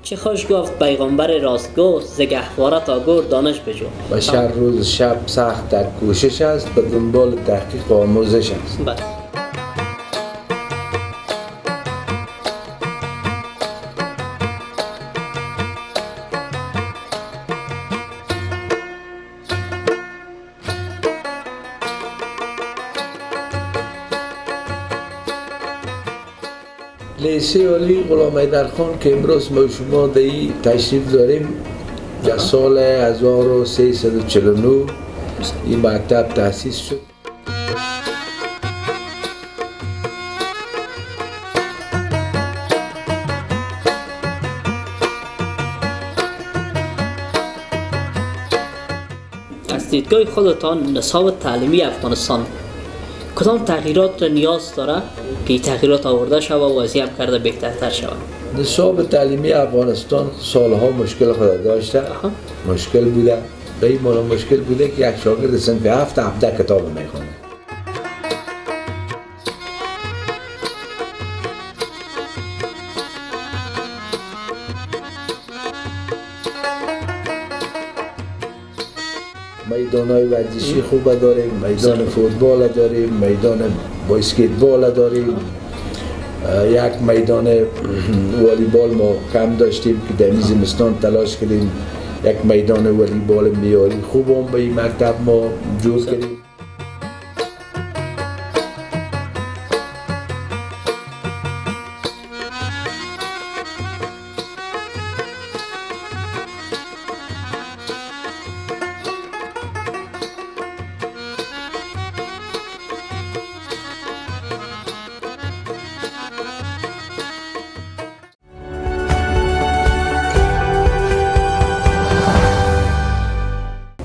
چه خوش گفت پیغمبر راستگو ز گهواره تا گور دانش بجو. بشر روز شب سخت در کوشش است، به دنبال تحقیق و آموزش است. بله. لیسه علی غلام حیدرخان که امروز ما شما در این تشریف داریم، در سال 1349 این مکتب تأسیس شد. از دیدگاه خودتان نصاب تعلیمی افغانستان کدام تغییرات نیاز داره که این تغییرات آورده شود و وضعیت هم کرده بهترتر شود؟ نصاب تعلیمی افغانستان سالها مشکل خود داشته. مشکل بوده، به این مانا مشکل بوده که یک شاگرد صنف 7 کتاب میخونه. میدان‌های ورزشی خوب داریم، میدان فوتبال داریم، میدان باسکتبال داریم، یک میدان والیبال ما کم داشتیم که در زمستان تلاش کردیم یک میدان والیبال معیاری خوب هم به این مکتب ما جور کردیم.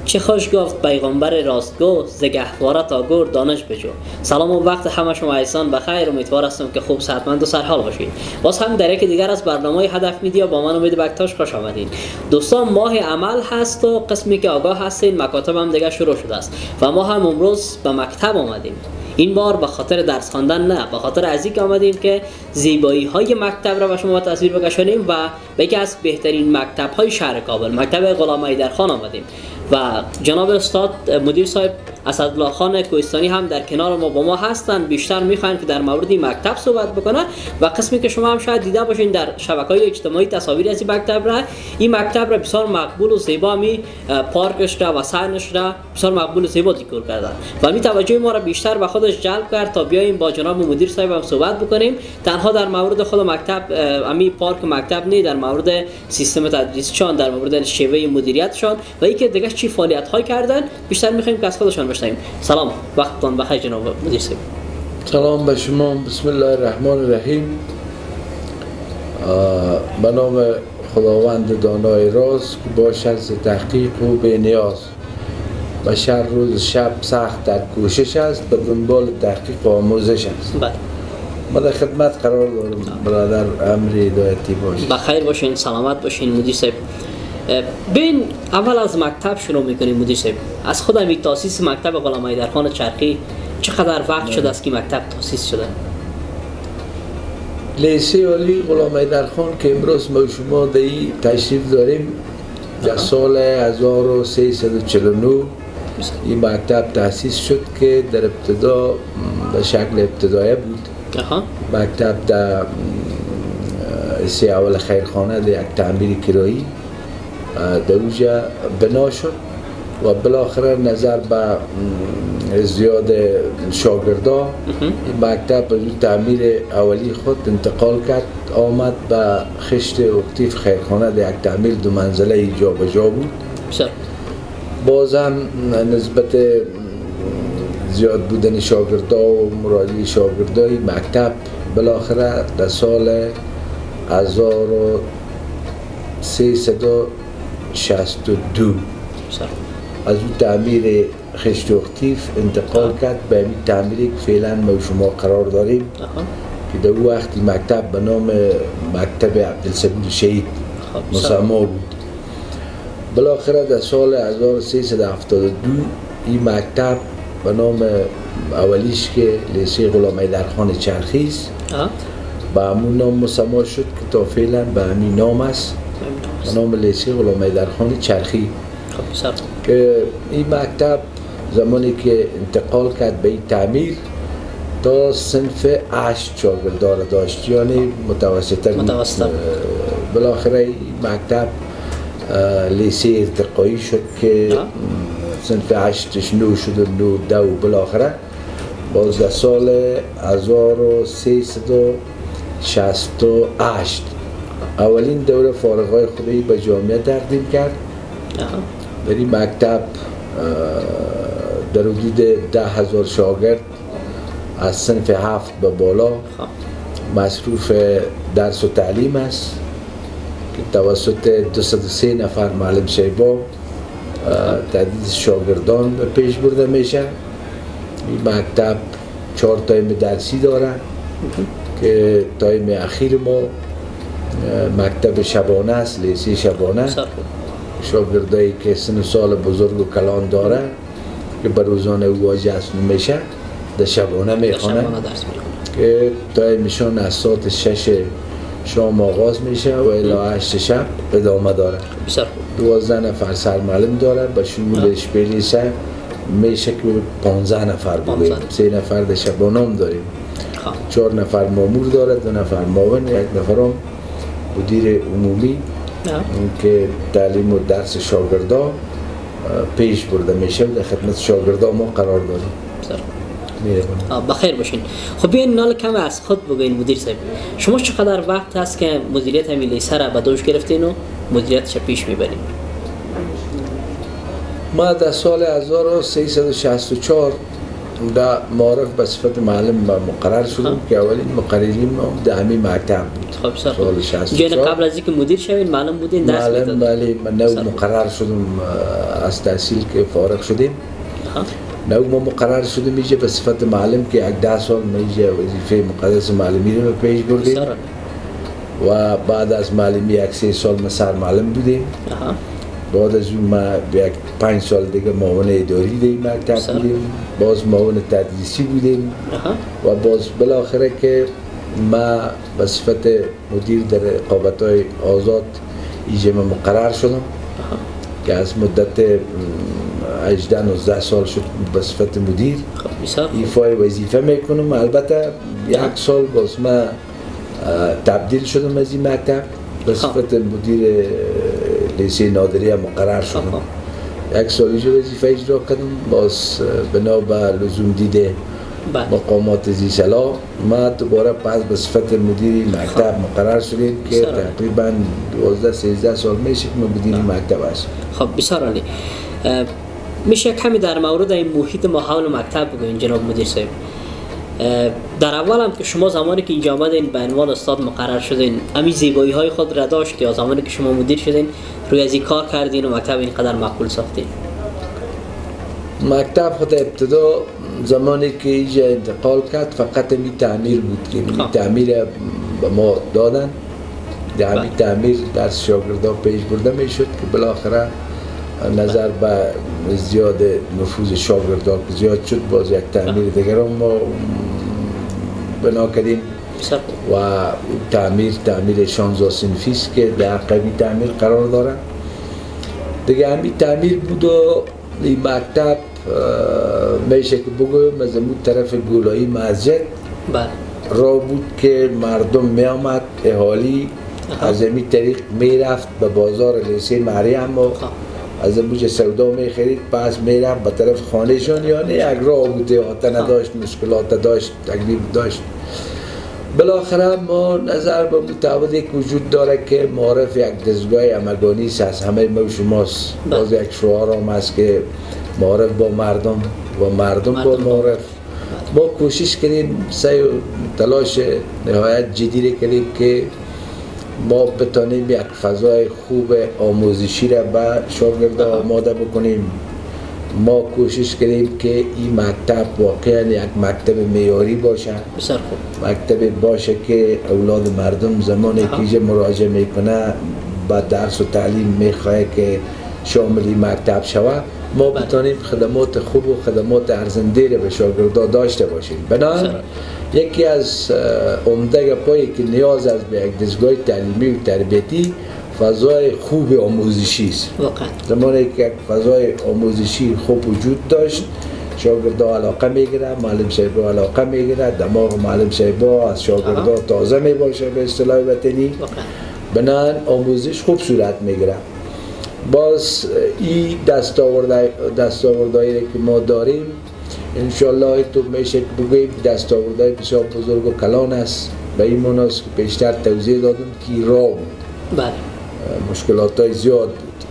چه خوش گفت پیغمبر راستگو ز گهواره تا گور دانش بجو. سلام و وقت همه شما عزیزان بخیر. امیدوار هستم که خوب صحتمند و سرحال باشید. باز هم در یک دیگر از برنامه هدف میدیا با من امید بکتاش خوش آمدین. دوستان ماه عمل هست و قسمی که آگاه هستین مکاتب هم دیگه شروع شده است و ما هم امروز به مکتب آمدیم. این بار به خاطر درس خواندن نه، به خاطر از اینکه آمدیم که زیبایی های مکتب را به شما تصویر بکشانیم و به یکی از بهترین مکتب های شهر کابل، مکتب غلام حیدرخان آمدیم و جناب استاد مدیر صاحب اسدالله خان کوهستانی هم در کنار ما با ما هستند. بیشتر میخواین که در مورد این مکتب صحبت بکنه و قسمی که شما هم شاید دیده باشین در شبکه‌های اجتماعی تصاویر از این مکتب را، این مکتب را بسیار مقبول و زیبا می پارکش را و سحنش را بسیار مقبول و زیبا دکور کردن و می توجه ما را بیشتر به خودش جلب کرد تا بیاییم با جناب مدیر صاحب هم صحبت بکنیم، تنها در مورد خود مکتب امی پارک مکتب نه، در مورد سیستم تدریسشان، در مورد شیوه مدیریتشان و اینکه دیگه چی فعالیت‌های کردن بیشتر می‌خوایم که از خودشان بشنویم. سلام، وقتتان بخیر جناب مدیر صاحب. سلام به شما. بسم الله الرحمن الرحیم. به نام خداوند دانای راز که باشد ز تحقیق و به نیاز. بشر روز شب سخت در کوشش است، به دنبال تحقیق و آموزش است. بله. ما در خدمت قرار دارم برادر امر هدایتی باشید. بخیر باشین، سلامت باشین مدیر صاحب. بین اول از مکتب شروع میکنیم مدیر صاحب. از خودم این تاسیس مکتب غلام حیدرخان چرخی چقدر وقت شده است که مکتب تاسیس شده؟ لیسه علی غلام حیدرخان که امروز ما شما در این تشریف داریم، در سال 1349 این مکتب تأسیس شد که در ابتدا به شکل ابتدایی بود. مکتب در سی اول خیرخانه در یک تعمیر کرایی در اونجا بنا شد و بالاخره نظر به زیاد شاگردا این مکتب به تعمیر اولی خود انتقال کرد، آمد به خشت اکتیف خیرخانه در یک تعمیر 2 منزله جا به جا بود. بازم نسبت زیاد بودن شاگردا و مراجعه شاگردای مکتب بالاخره در سال 1362 از اون تعمیر خشت اکتیف انتقال کرد به این تعمیری که فعلا ما شما قرار داریم که در اون وقتی مکتب به نام مکتب عبدالصبور شهید مسما بود. بالاخره در سال 1372 این مکتب به نام اولیش که لیسه غلام حیدرخان چرخی است به همون نام مسما شد که تا فعلا به همین نام است به نام لیسه غلام حیدرخان چرخی خب بسیار خوب. که این مکتب زمانی که انتقال کرد به این تعمیر تا صنف 8 شاگردان داشت، یعنی متوسطه بود. بالاخره این مکتب لیسه ارتقایی شد که صنف 8 نو شد و 9 10 و بالاخره باز در سال 1368 اولین دوره فارغای خودی به جامعه تقدیم کرد. در این مکتب در حدود 10,000 شاگرد از صنف 7 به بالا مصروف درس و تعلیم است که توسط 203 نفر معلم شیبا تعدید شاگردان به پیش برده میشه. این مکتب 4 تایم درسی داره که تایم اخیر ما مکتب شبانه است، لیسه شبانه. شاگردایی که سن و سال بزرگ و کلان داره که به روزانه او واجه میشه در شبانه میخونه که تایمشان از ساعت 6 شام آغاز میشه و الی 8 شب ادامه داره. 12 نفر سرمعلم داره، به شمول اشپیلیسه میشه که 15 نفر بودیم. 3 نفر در شبانه هم داریم، 4 نفر مامور داره، 2 نفر معاون، 1 نفر هم مدیر عمومی که تعلیم و درس شاگردان پیش برده میشه و در خدمت شاگردان ما قرار داریم. بخیر باشین. خب بیاین نال کم از خود بگوین مدیر صاحب، شما چقدر وقت هست که مدیریت همین لیسه را به دوش گرفتین و مدیریتش پیش میبرین؟ ما در سال 1364 در معارف به صفت معلم مقرر شدم که اولین مقررین ما در همین مکتب بود. خب سال 64 قبل از اینکه مدیر شوین معلم بودین درس میدادین؟ معلم، بله. من نو مقرر شدم از تحصیل که فارغ شدیم. نو ما مقرر شدیم اینجا به صفت معلم که 10 سال ما اینجا وظیفه مقدس معلمی رو پیش بردیم و بعد از معلمی 1 سال ما سر معلم بودیم. بعد از اون ما 5 سال دیگه معاون اداری در مکتب بودیم، باز معاون تدریسی بودیم و باز بالاخره که ما به صفت مدیر در رقابت‌های آزاد اینجا مقرر شدم که از مدت 18-19 سال شد به صفت مدیر ایفای وظیفه میکنم. البته 1 سال باز ما تبدیل شدم از این مکتب به صفت مدیر لیسه نادریه مقرر شدم. 1 سال اینجا وظیفه اجرا کردم، باز بنا به لزوم دیده مقامات زیصلاح ما دوباره پس به صفت مدیر مکتب مقرر شدیم که تقریبا 12-13 سال میشه که ما مدیر مکتب هستیم. خب بسیار عالی. میشه کمی در مورد این محیط ماحول مکتب بگوین جناب مدیر صاحب؟ در اول هم که شما زمانی که اینجا آمدین به عنوان استاد مقرر شدین همین زیبایی های خود را داشت یا زمانی که شما مدیر شدین روی از این کار کردین و مکتب اینقدر معقول ساختین؟ مکتب خود ابتدا زمانی که اینجا انتقال کرد فقط می تعمیر بود که می تعمیر به ما دادن. در همین تعمیر درس شاگردان پیش برده می شد که بالاخره نظر به زیاد نفوذ شاگردان که زیاد شد باز یک تعمیر دیگر ما بنا کردیم و تعمیر 16 صنفی است که در قوی تعمیر قرار داره دیگه. همین تعمیر بود و این مکتب میشه که بگویم از اون طرف گولایی مسجد را بود که مردم می آمد، اهالی از این طریق می رفت به بازار لیسه مریم و از بوج سودا می خرید، پس می رفت به طرف خانهشان. یعنی یک راه بوده، آتا نداشت، مشکلات داشت، تکلیف داشت. بالاخره ما نظر به متعهد یک وجود داره که معارف یک دستگاه همگانی است از همه ما و شماست. باز یک شعار هم هست که معارف با مردم و مردم با معارف. ما کوشش کردیم، سعی و تلاش نهایت جدی کردیم که ما بتانیم یک فضای خوب آموزشی را به شاگردان آماده بکنیم. ما کوشش کردیم که این مکتب واقعا یک مکتب معیاری باشه، مکتب باشه که اولاد مردم زمانی که مراجعه میکنه با درس و تعلیم میخواه که شامل مکتب شود، ما بتانیم خدمات خوب و خدمات ارزنده را به شاگردان داشته باشیم. بنابراین یکی از عمده پایی که نیاز است به یک دستگاه تعلیمی و تربیتی فضای خوب آموزشی است. واقعا زمانی که یک فضای آموزشی خوب وجود داشت، شاگردا علاقه میگیره، معلم صاحبا علاقه میگیره، دماغ معلم صاحبا از شاگردا تازه میباشه به اصطلاح وطنی، بنان آموزش خوب صورت میگیره. باز این دستاوردهایی که ما داریم انشالله تو میشه که بگوییم دستاوردهای بسیار بزرگ و کلان است. به این مناسبت که بیشتر توضیح دادم که راه بله مشکلات های زیاد بود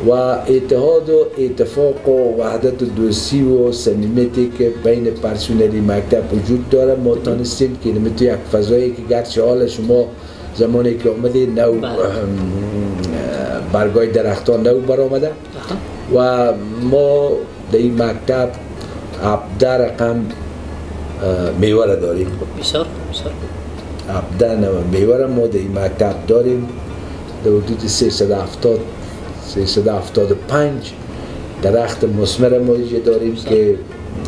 و اتحاد و اتفاق و وحدت و دوستی و صمیمیتی که بین پرسنل مکتب وجود داره، ما تانستیم که تو یک فضایی که گرچه حال شما زمانی که آمده نو برگای درختان نو برآمده و ما در این مکتب 17 رقم میوه داریم. بسیار 17 میوه ما در این مکتب داریم. در حدود 375 درخت مثمر ما داریم که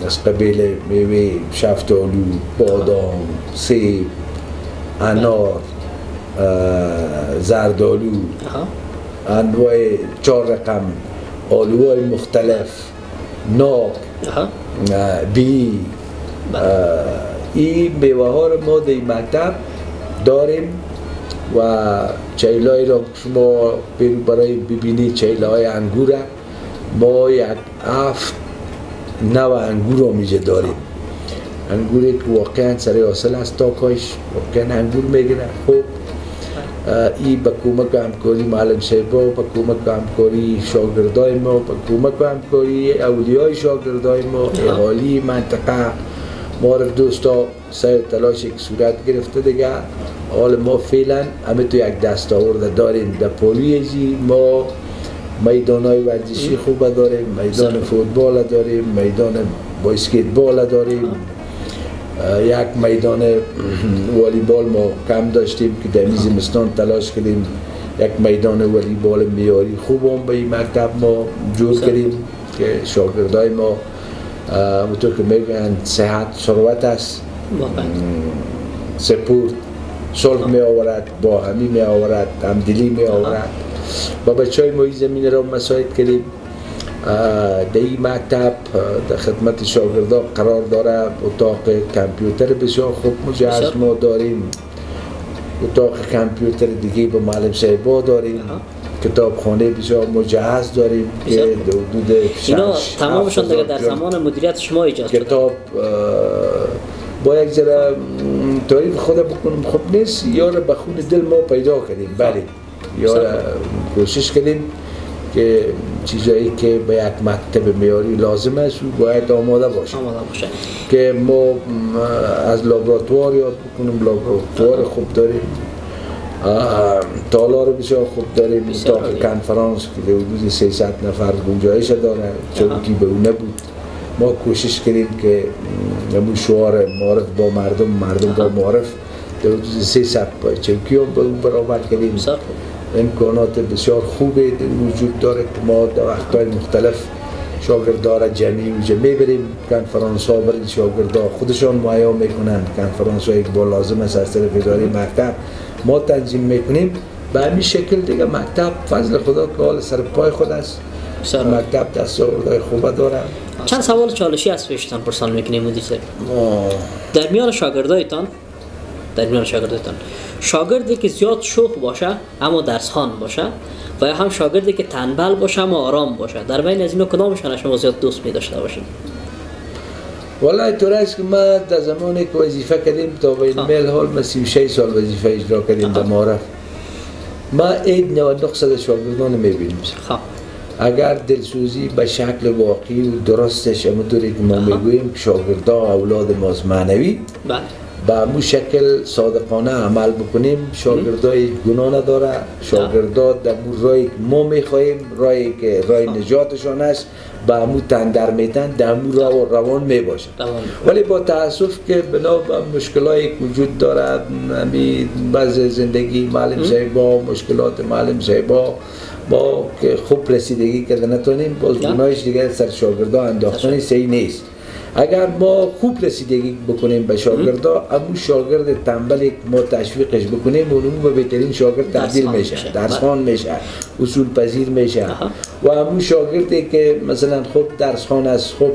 از قبیل میوه شفتالو، بادام، سیب، انار، زردالو، انواع 4 رقم آلوهای مختلف، ناب، بی، این میوه ها رو ما در مکتب داریم و چیلای را شما برای ببینید چیلای انگور ما یک 7 نوع انگور را میجه داریم. انگوری که واقعا سر حاصل است تاکاش واقعا انگور میگیره. خب این با کمک همکاری معلم صاحبا، با کمک همکاری شاگردای ما، با کمک همکاری اولیای شاگردای ما، اهالی منطقه معرف دوستا سعی تلاش یک صورت گرفته دیگه. حال ما فعلا همه تو یک دستاورد داریم. در پولیزی ما میدانای ورزشی خوب داریم، میدان فوتبال داریم، میدان باسکتبال داریم، یک میدان والیبال ما کم داشتیم که در زمستان تلاش کردیم یک میدان والیبال معیاری خوب هم به این مکتب ما جور کردیم که شاگردای ما همونطور که میگن صحت ثروت است، سپورت صلح می آورد، با همی می آورد، همدلی می آورد. با بچهای ما این زمین را مساعد کردیم. در این مکتب در خدمت شاگردان قرار داره. اتاق کامپیوتر بسیار خوب مجهز ما داریم. اتاق کامپیوتر دیگه با معلم صاحبا داریم. کتابخانه بسیار مجهز داریم که حدود اینا تمامشون دیگه در زمان مدیریت شما ایجاد شده. کتاب با یک ذره تعریف خود بکنم خوب نیست، یا را به خون دل ما پیدا کردیم. بله یا را کوشش کردیم که چیزایی که به یک مکتب معیاری لازم است باید آماده باشه. که ما از لابراتوار یاد بکنیم. لابراتوار خوب داریم، تالار بسیار خوب داریم، اتاق کنفرانس که حدود 300 نفر گنجایش داره، چونکی به اون نبود. ما کوشش کردیم که همون شعار معرف با مردم، مردم با معرف، در حدود 300 چوکی هم به اون برابر کردیم. امکانات بسیار خوبی وجود داره که ما در وقت‌های مختلف شاگردان را جمعی بریم. کنفرانس ها برای شاگردان خودشان مهیا میکنن. کنفرانس هایی که با لازم است از طرف اداره مکتب ما تنظیم میکنیم. به همین شکل دیگه مکتب فضل خدا که حال سر پای خود است. مکتب دستاوردهای خوبه داره. چند سوال چالشی از پیشتان پرسان میکنیم مدیر صاحب. در میان شاگردایتان شاگردی که زیاد شوخ باشه اما درس خوان باشه و یا هم شاگردی که تنبل باشه اما آرام باشه، در بین از اینا کدامشان شما زیاد دوست می داشته باشید؟ والله طور است که ما در زمانی که وظیفه کردیم تا بین میل حال ما 36 سال وظیفه اجرا کردیم در معرف. ما عید 99% شاگردان میبینیم. اگر دلسوزی به شکل واقعی و درستش همونطوری که ما میگوییم شاگردان اولاد ماست معنوی، به همون شکل صادقانه عمل بکنیم. شاگردای گناه نداره. شاگردان در اون راهی که ما میخواهیم، راهی که راه نجاتشان است، به همون تندر میتن در همون راه روان میباشن. ولی با تاسف که بنا به مشکلاتی که وجود داره، بعض زندگی معلم صاحبا، مشکلات معلم صاحبا، ما که خوب رسیدگی کرده نتونیم، باز گناهش دیگه سر شاگردان انداختن صحیح نیست. اگر ما خوب رسیدگی بکنیم به شاگردا، امو شاگرد تنبل ما تشویقش بکنیم، اونمو به بهترین شاگرد تبدیل میشه، درسخوان میشه، اصول پذیر میشه. و امو شاگردی که مثلا خوب درسخوان است، خوب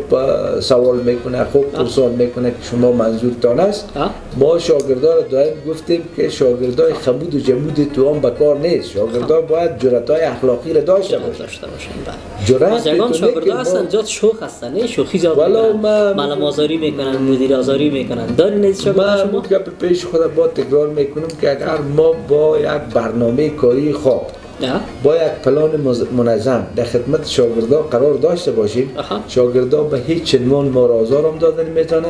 سوال میکنه، خوب پرسان میکنه که شما منظورتان است. ما شاگردا رو دائم گفتیم که شاگردای خمود و جمود تو هم بکار نیست. شاگردا باید جرأت‌های اخلاقی رو داشته باشن. جرأت میتونه شاگردا هستن جات شوخ هستن، نه شوخی زیاد میکنن، معلم آزاری میکنن، مدیر آزاری میکنن. داری نیست شاگردا شما؟ من پیش خودم با تکرار میکنم که اگر ما با یک برنامه کاری خوب، با یک پلان منظم در خدمت شاگردا قرار داشته باشیم، شاگردا به هیچ عنوان ما را آزار هم دادن میتونه،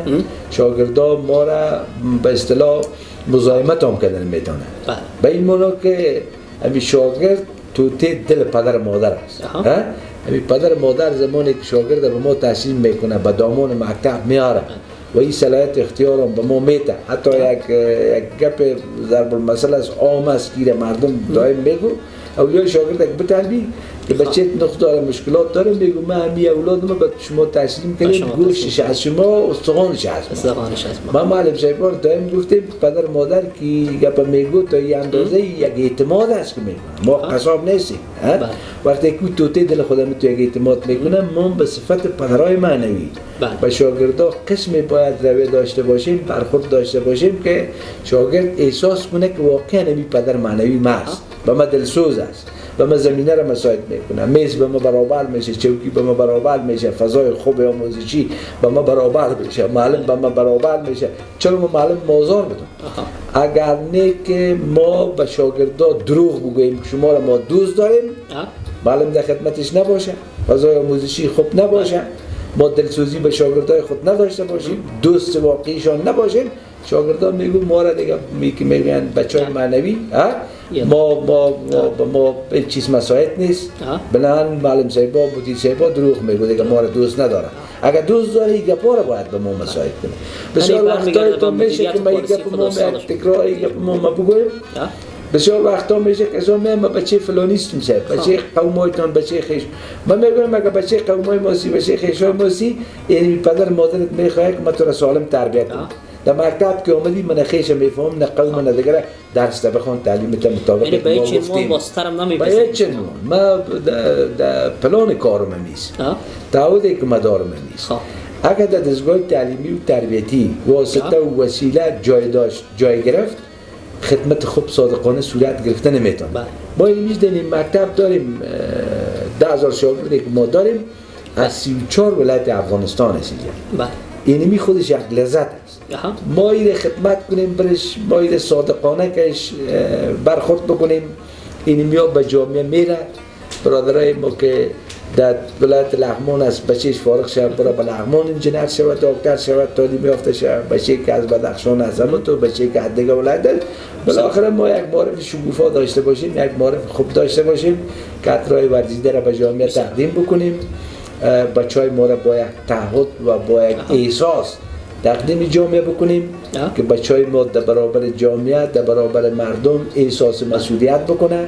شاگردا ما را به اصطلاح مزاحمت هم کردن میتونه. به این معنی که همین شاگرد توتی دل پدر مادر است. همین پدر مادر زمانی که شاگرد به ما تحصیل میکنه، به دامان مکتب میاره و این صلاحیت اختیار هم به ما میده. حتی یک گپ ضرب المثل از عام است که مردم دائم میگو، اولیای شاگرد که بتلبی که بچه نقطه داره، مشکلات داره، میگو من همی اولادم به شما تسلیم کنیم، گوشش از شما، استخوانش از ما. ما معلم صاحبان دائم گفتیم پدر مادر که گپ میگو تا یه اندازه یک اعتماد است که میگو، ما قصاب نیستیم. وقتی که توتی دل خودم تو یک اعتماد میکنه، ما به صفت پدرای معنوی و شاگردا قسمی باید روی داشته باشیم، برخورد داشته باشیم که شاگرد احساس کنه که واقعا همی پدر معنوی ما است و ما دلسوز است و ما زمینه را مساعد میکنه، میز به ما برابر میشه، چوکی به ما برابر میشه، فضای خوب آموزشی به ما برابر میشه، معلم به ما برابر میشه. چرا ما معلم مازار بدم؟ اگر نه که ما به شاگردا دروغ بگوییم که شما را ما دوست داریم، معلم در خدمتش نباشه، فضای آموزشی خوب نباشه، ما دلسوزی به شاگردای خود نداشته باشیم، دوست واقعیشان نباشیم، شاگردان میگو ما را دیگه میگن بچهای معنوی، ما این چیز مساعد نیست، بنابراین معلم صاحبا، مدیر صاحبا دروغ میگو دیگه ما را دوست نداره. اگر دوست داره این گپا را باید به ما مساعد کنه. بسیار وقتایی تو میشه که ما این گپ ما تکرار این گپ ما بگویم، بسیار وقتا میشه که ازا ما بچه فلانیستم شد، بچه قومایتان، بچه خیش. من میگویم اگر بچه قومای ماسی، بچه خیشای ماسی، یعنی پدر مادرت میخواه که ما تو را سالم تربیت کنم. در مکتب که آمدی من خیش میفهم، نه قوم نه دیگره، درس بخوان، تعلیمت مطابق یعنی به هیچ عنوان واسطرم نمیپسیم؟ به هیچ عنوان. ما در پلان کارم نیست، تعهدی که مدارم نیست. اگر در دستگاه تعلیمی و تربیتی واسطه و وسیله جای گرفت، خدمت خوب صادقانه صورت گرفته نمیتونه. ما این میزدنیم مکتب داریم 10,000 شاگردی که ما داریم از 34 ولایت افغانستان هستیم. اینمی خودش یک لذت است. ما این خدمت کنیم برش، ما این صادقانه کهش برخورد بکنیم، اینمی ها به جامعه میره. برادرای ما که در ولایت لغمان است، بچهش فارغ شد برای به لغمان انجینر شود، دکتر شود، تعلیم یافته شود، بچه که از بدخشان از تو، بچه که از دیگه ولایت است. بالاخره ما یک معرف شگوفا داشته باشیم، یک معرف خوب داشته باشیم که اطرای ورزیده را به جامعه تقدیم بکنیم. بچهای ما را با یک تعهد و با یک احساس تقدیم جامعه بکنیم که بچهای ما در برابر جامعه، در برابر مردم احساس مسئولیت بکنه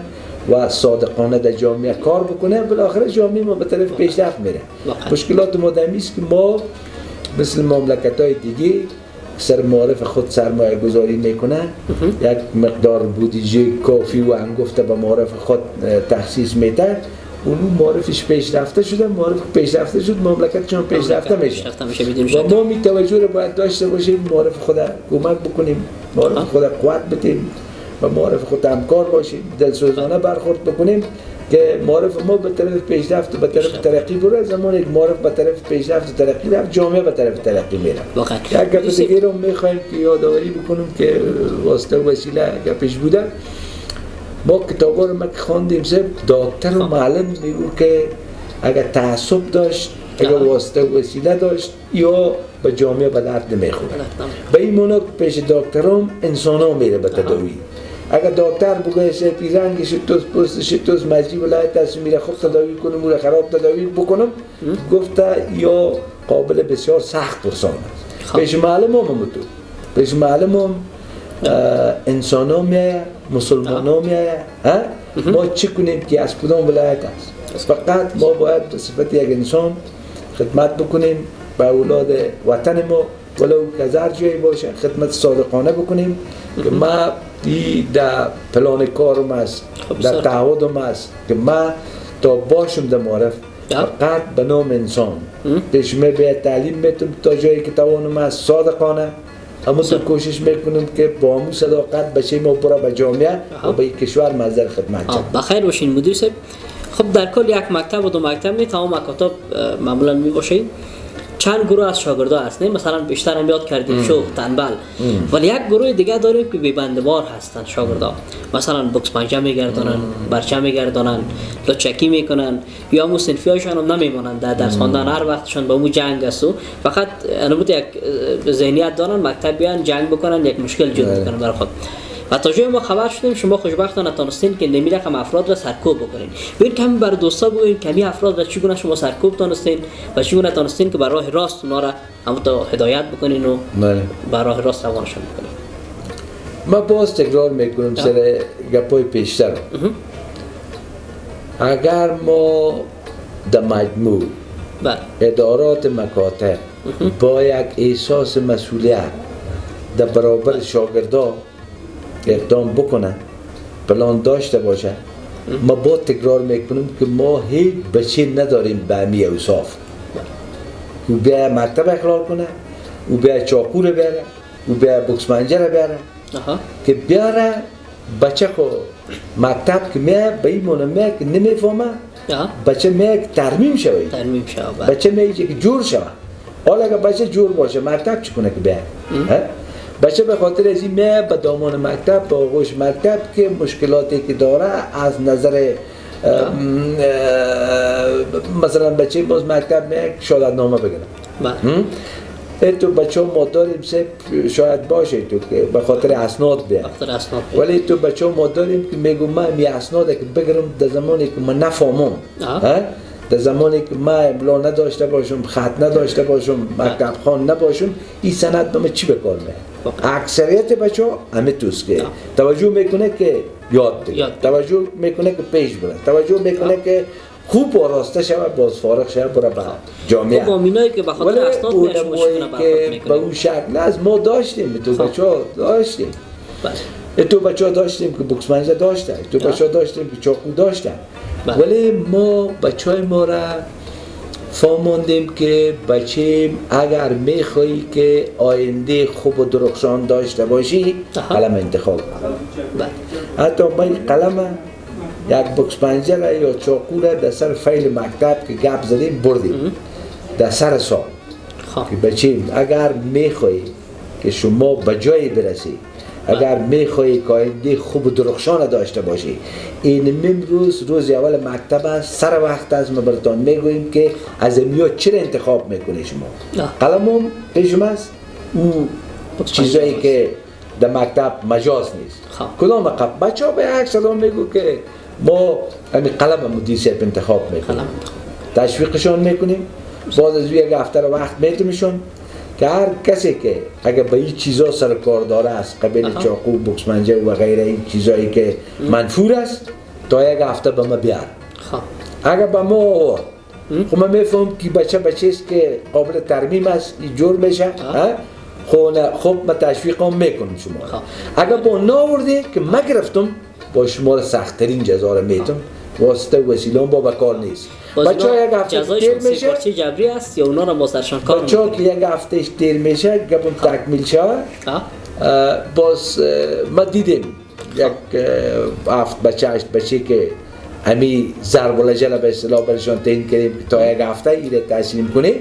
و صادقانه در جامعه کار بکنه. بالاخره جامعه ما به طرف پیشرفت میره. مشکلات ما دمیست که ما مثل مملکت‌های دیگه سر معارف خود سرمایه گذاری میکنه، یک مقدار بودجه کافی و انگفته به معارف خود تخصیص میده، اون معارفش پیشرفته شده، معارف پیشرفته شد، مملکت چون پیشرفته میشه و ما می توجه رو باید داشته باشیم، معارف خود کمک بکنیم، معارف خود قوت بدیم و معارف خود همکار باشیم، دلسوزانه برخورد بکنیم که معارف ما به طرف پیشرفت و به طرف ترقی بره. زمانی که معارف به طرف پیشرفت و ترقی رفت، جامعه به طرف ترقی میره. یک گپ دیگه رو میخوایم که یادآوری بکنیم که واسطه و وسیله گپش بوده. ما کتابا رو که خواندیم سب دکتر و معلم میگو که اگر تعصب داشت، اگر واسطه و وسیله داشت، یا به جامعه به درد نمیخوره. به این معنی پیش دکترام انسانا میره به تداوی. اگر دکتر بگه سپی رنگ شتوز، پوست شتوز، مجری ولایت دست میره خوب تداوی کنم و خراب تداوی بکنم، گفته یا قابل بسیار سخت پرسان است. پیش معلم هم همونطور، پیش معلم هم انسان ها میآید، مسلمان ها میآید. ما چی کنیم که از کدام ولایت است؟ فقط ما باید به صفت یک انسان خدمت بکنیم، به اولاد وطن ما ولو که هر جایی باشه خدمت صادقانه بکنیم که ما در پلان کارم است، در تعهدم است که ما تا باشم در معرف فقط به نام انسان پیشمه به تعلیم میتونم تا جایی که توانم است صادقانه همونطور کوشش میکنم که با همون صداقت بچه ما برای به جامعه و به کشور مظهر خدمت شد. بخیر باشین مدیر صاحب. خب در کل یک مکتب و دو مکتب تمام مکاتب معمولا می باشین. چند گروه از شاگردا هست نه؟ مثلا بیشتر هم یاد کردیم شوق تنبل، ولی یک گروه دیگه داریم که بی‌بندبار هستن شاگردا، مثلا بوکس پنجه میگردونن، برچه میگردونن، لچکی میکنن، یا مو صنفیاشون هم نمیمونن در درس خواندن، هر وقتشون با مو جنگ است و فقط انبوت یک ذهنیت دارن مکتب بیان جنگ بکنن، یک مشکل ایجاد بکنن برای خود. و تا جای ما خبر شدیم شما خوشبختانه تونستین که نمی رقم افراد را سرکوب بکنین. ببین کمی بر دوستا بگوین کمی افراد را چگونه شما سرکوب تونستین و چگونه تونستین که بر راه راست اونا را همونطور هدایت بکنین و بر راه راست روانشون بکنین. ما باز تکرار میکنم سر گپای پیشتر. اگر ما در مجموع ادارات مکاتب با یک احساس مسئولیت در برابر شاگردان اقدام بکنه، پلان داشته باشه، ما با تکرار میکنیم که ما هیچ بچه نداریم به امی اوصاف. او بیا مکتب اخلال کنه، او بیا چاقو رو بیاره، او بیا بوکس پنجه رو بیاره که بیاره بچه خو مکتب که میه به این مونه میه که نمیفهمه بچه میه که ترمیم شوی، بچه میه که جور شوه. حالا اگر بچه جور باشه مکتب چی کنه که بیاره؟ بچه به خاطر از این میه به دامان مکتب، به آغوش مکتب که مشکلاتی که داره از نظر مثلا بچه باز مکتب میه شهادت نامه بگیره. تو بچه ما داریم شاید باشه تو که به خاطر اسناد بیه، ولی تو بچه ما داریم که میگم من می اسناد که بگیرم در زمانی که من نفهمم، در زمانی که من املا نداشته باشم، خط نداشته باشم، مکتب خوان نباشم، این سند به من چی بکار میه؟ اکثریت بچه ها همه توست که توجه میکنه که یاد بگیره، توجه میکنه که پیش بره، توجه میکنه که خوب آراسته شود، باز فارغ شود برای جامعه. با مینایی که بخاطر اسناد میشونه که به اون شکل از ما داشتیم، تو بچه ها داشتیم، تو بچه ها داشتیم که بوکس پنجه داشتن، تو بچه ها داشتیم که چاقو داشتن، ولی ما بچه های ما را فهماندیم که بچه اگر میخوایی که آینده خوب و درخشان داشته باشی قلم انتخاب حتی ما قلم یک بوکس پنجه را یا چاقو را در سر فیل مکتب که گپ زدیم بردیم در سر سال که بچه اگر میخوایی که شما به جایی برسی، اگر میخوایی که آینده خوب و درخشان داشته باشی، این روز اول مکتب است، سر وقت است ما براتون میگوییم که از امیا چرا انتخاب میکنی شما؟ قلمم پیشم است، او چیزایی که در مکتب مجاز نیست. کدام مکتب؟ بچه ها به یک صدا میگو که ما همین قلم مدیر صاحب انتخاب میکنیم، تشویقشان میکنیم، بعد از یک هفته وقت میتونیشون که هر کسی که اگر به این چیزا سر کار داره است، قبیل چاقو، بوکس پنجه و غیره این چیزایی که منفور است، تا یک هفته به ما بیار. اگر به ما آورد خب من میفهم که بچه است که قابل ترمیم است، جور میشه، خب من تشویقم میکنم شما. اگر با ناورده که من گرفتم با شما را سخت‌ترین جزا را میتم، واسطه وسیله با بکار نیست. بچه ها یک هفته تیر میشه، چه جبری است یا اونا را با سرشان کار بچه ها که یک هفته تیر میشه گپم تکمیل شود. باز ما دیدیم یک هفت بچه هشت بچه که همی ضرب الجل به اصطلاح برشان تعیین کردیم تا یک هفته ایره تسلیم کنیم.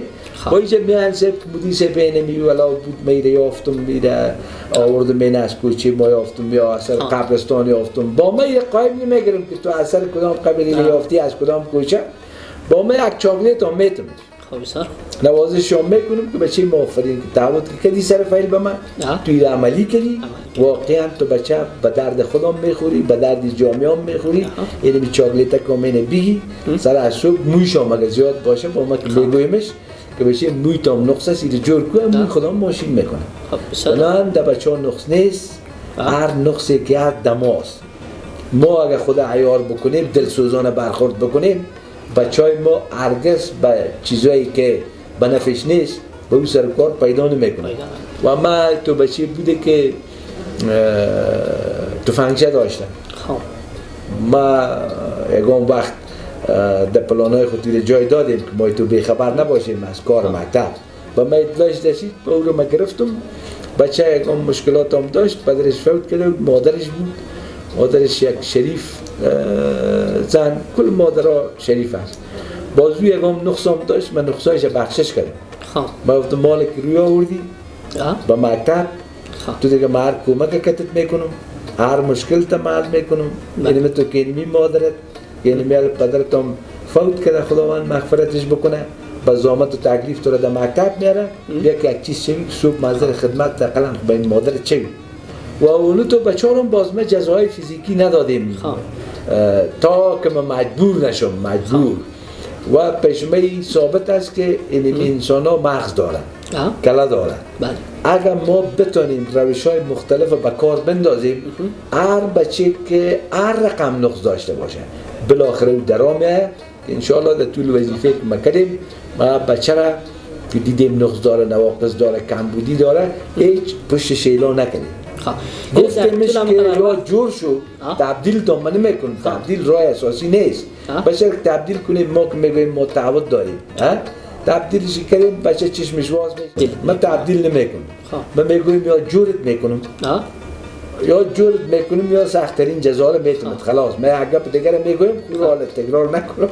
با اینجا میان سب مدیر سب اینمی ولا بود میره یافتم میره آوردم این از کوچه ما یافتم یا اثر قبرستان یافتم، با ما یه قایم نمیگیرم که تو اثر کدام قبیله یافتی از کدام کوچه، با ما یک چاکلیت هم میتم نوازششان میکنم که بچه موفرین که تعهد کردی سر فایل به من توی عملی کردی، واقعا تو بچه به درد خودم میخوری، به درد جامعه هم میخوری. اینه بی چاکلیت کامینه بیگی سر از صبح مویش هم اگر زیاد باشه با ما که بگویمش که بچه موی تام نقص است، ایره جور کنم موی خودم ماشین میکنم. الان در بچه ها نقص نیست، هر نقصی که هر دماست. ما اگر خدا عیار بکنیم، دلسوزانه برخورد بکنیم، بچه های ما هرگز به چیزایی که به نفعش نیست به اون سر کار پیدا نمیکنه. و ما تو بچه بوده که تفنگچه داشتم. ما یکم وقت در پلانهای خودی جای دادیم که ما تو بیخبر نباشیم از کار مکتب و ما اطلاعش رسید با او رو ما گرفتم. بچه یکم مشکلات هم داشت، پدرش فوت کرده بود، مادرش بود، مادرش یک شریف زن، کل مادرها شریف است. بازو یکم نقص هم داشت، من نقصایش بخشش کردم. ما گفتم مالک روی آوردی با مکتب تو دیگه ما هر کمک کتت میکنم، هر مشکل تا حل میکنم. یعنی تو که اینمی مادرت یعنی میال پدرت هم فوت کرده، خداوند مغفرتش بکنه، با زحمت و تکلیف تو را در مکتب میاره، بیا که یک چیز چوی صبح منظر خدمت تا قلم با این مادرت چوی. و اونو تو بچه‌هام باز ما جزای فیزیکی ندادیم تا که ما مجبور نشم. مجبور و پیشمه ثابت است که این انسان ها مغز دارن، کله دارن. اگر ما بتونیم روش های مختلف به کار بندازیم، هر بچه که هر رقم نقص داشته باشه بالاخره او درآمده. انشاءالله در طول وظیفه که ما کردیم ما بچه را که دیدیم نقص داره، نواقص داره، کمبودی داره، هیچ پشت شیلا نکنیم. گفتیمش که یا جور شو تبدیل تو من نمیکنم، تبدیل راه اساسی نیست. بچه که تبدیل کنیم ما که میگویم ما تعهد داریم، تبدیلش کردیم بچه چشمش باز میشه. من تبدیل نمیکنم، من میگویم یا جورت میکنم یا جورت میکنم یا سخت‌ترین جزا رو میتونم. خلاص من اگه دیگر میگویم خود حال تکرار نکنم.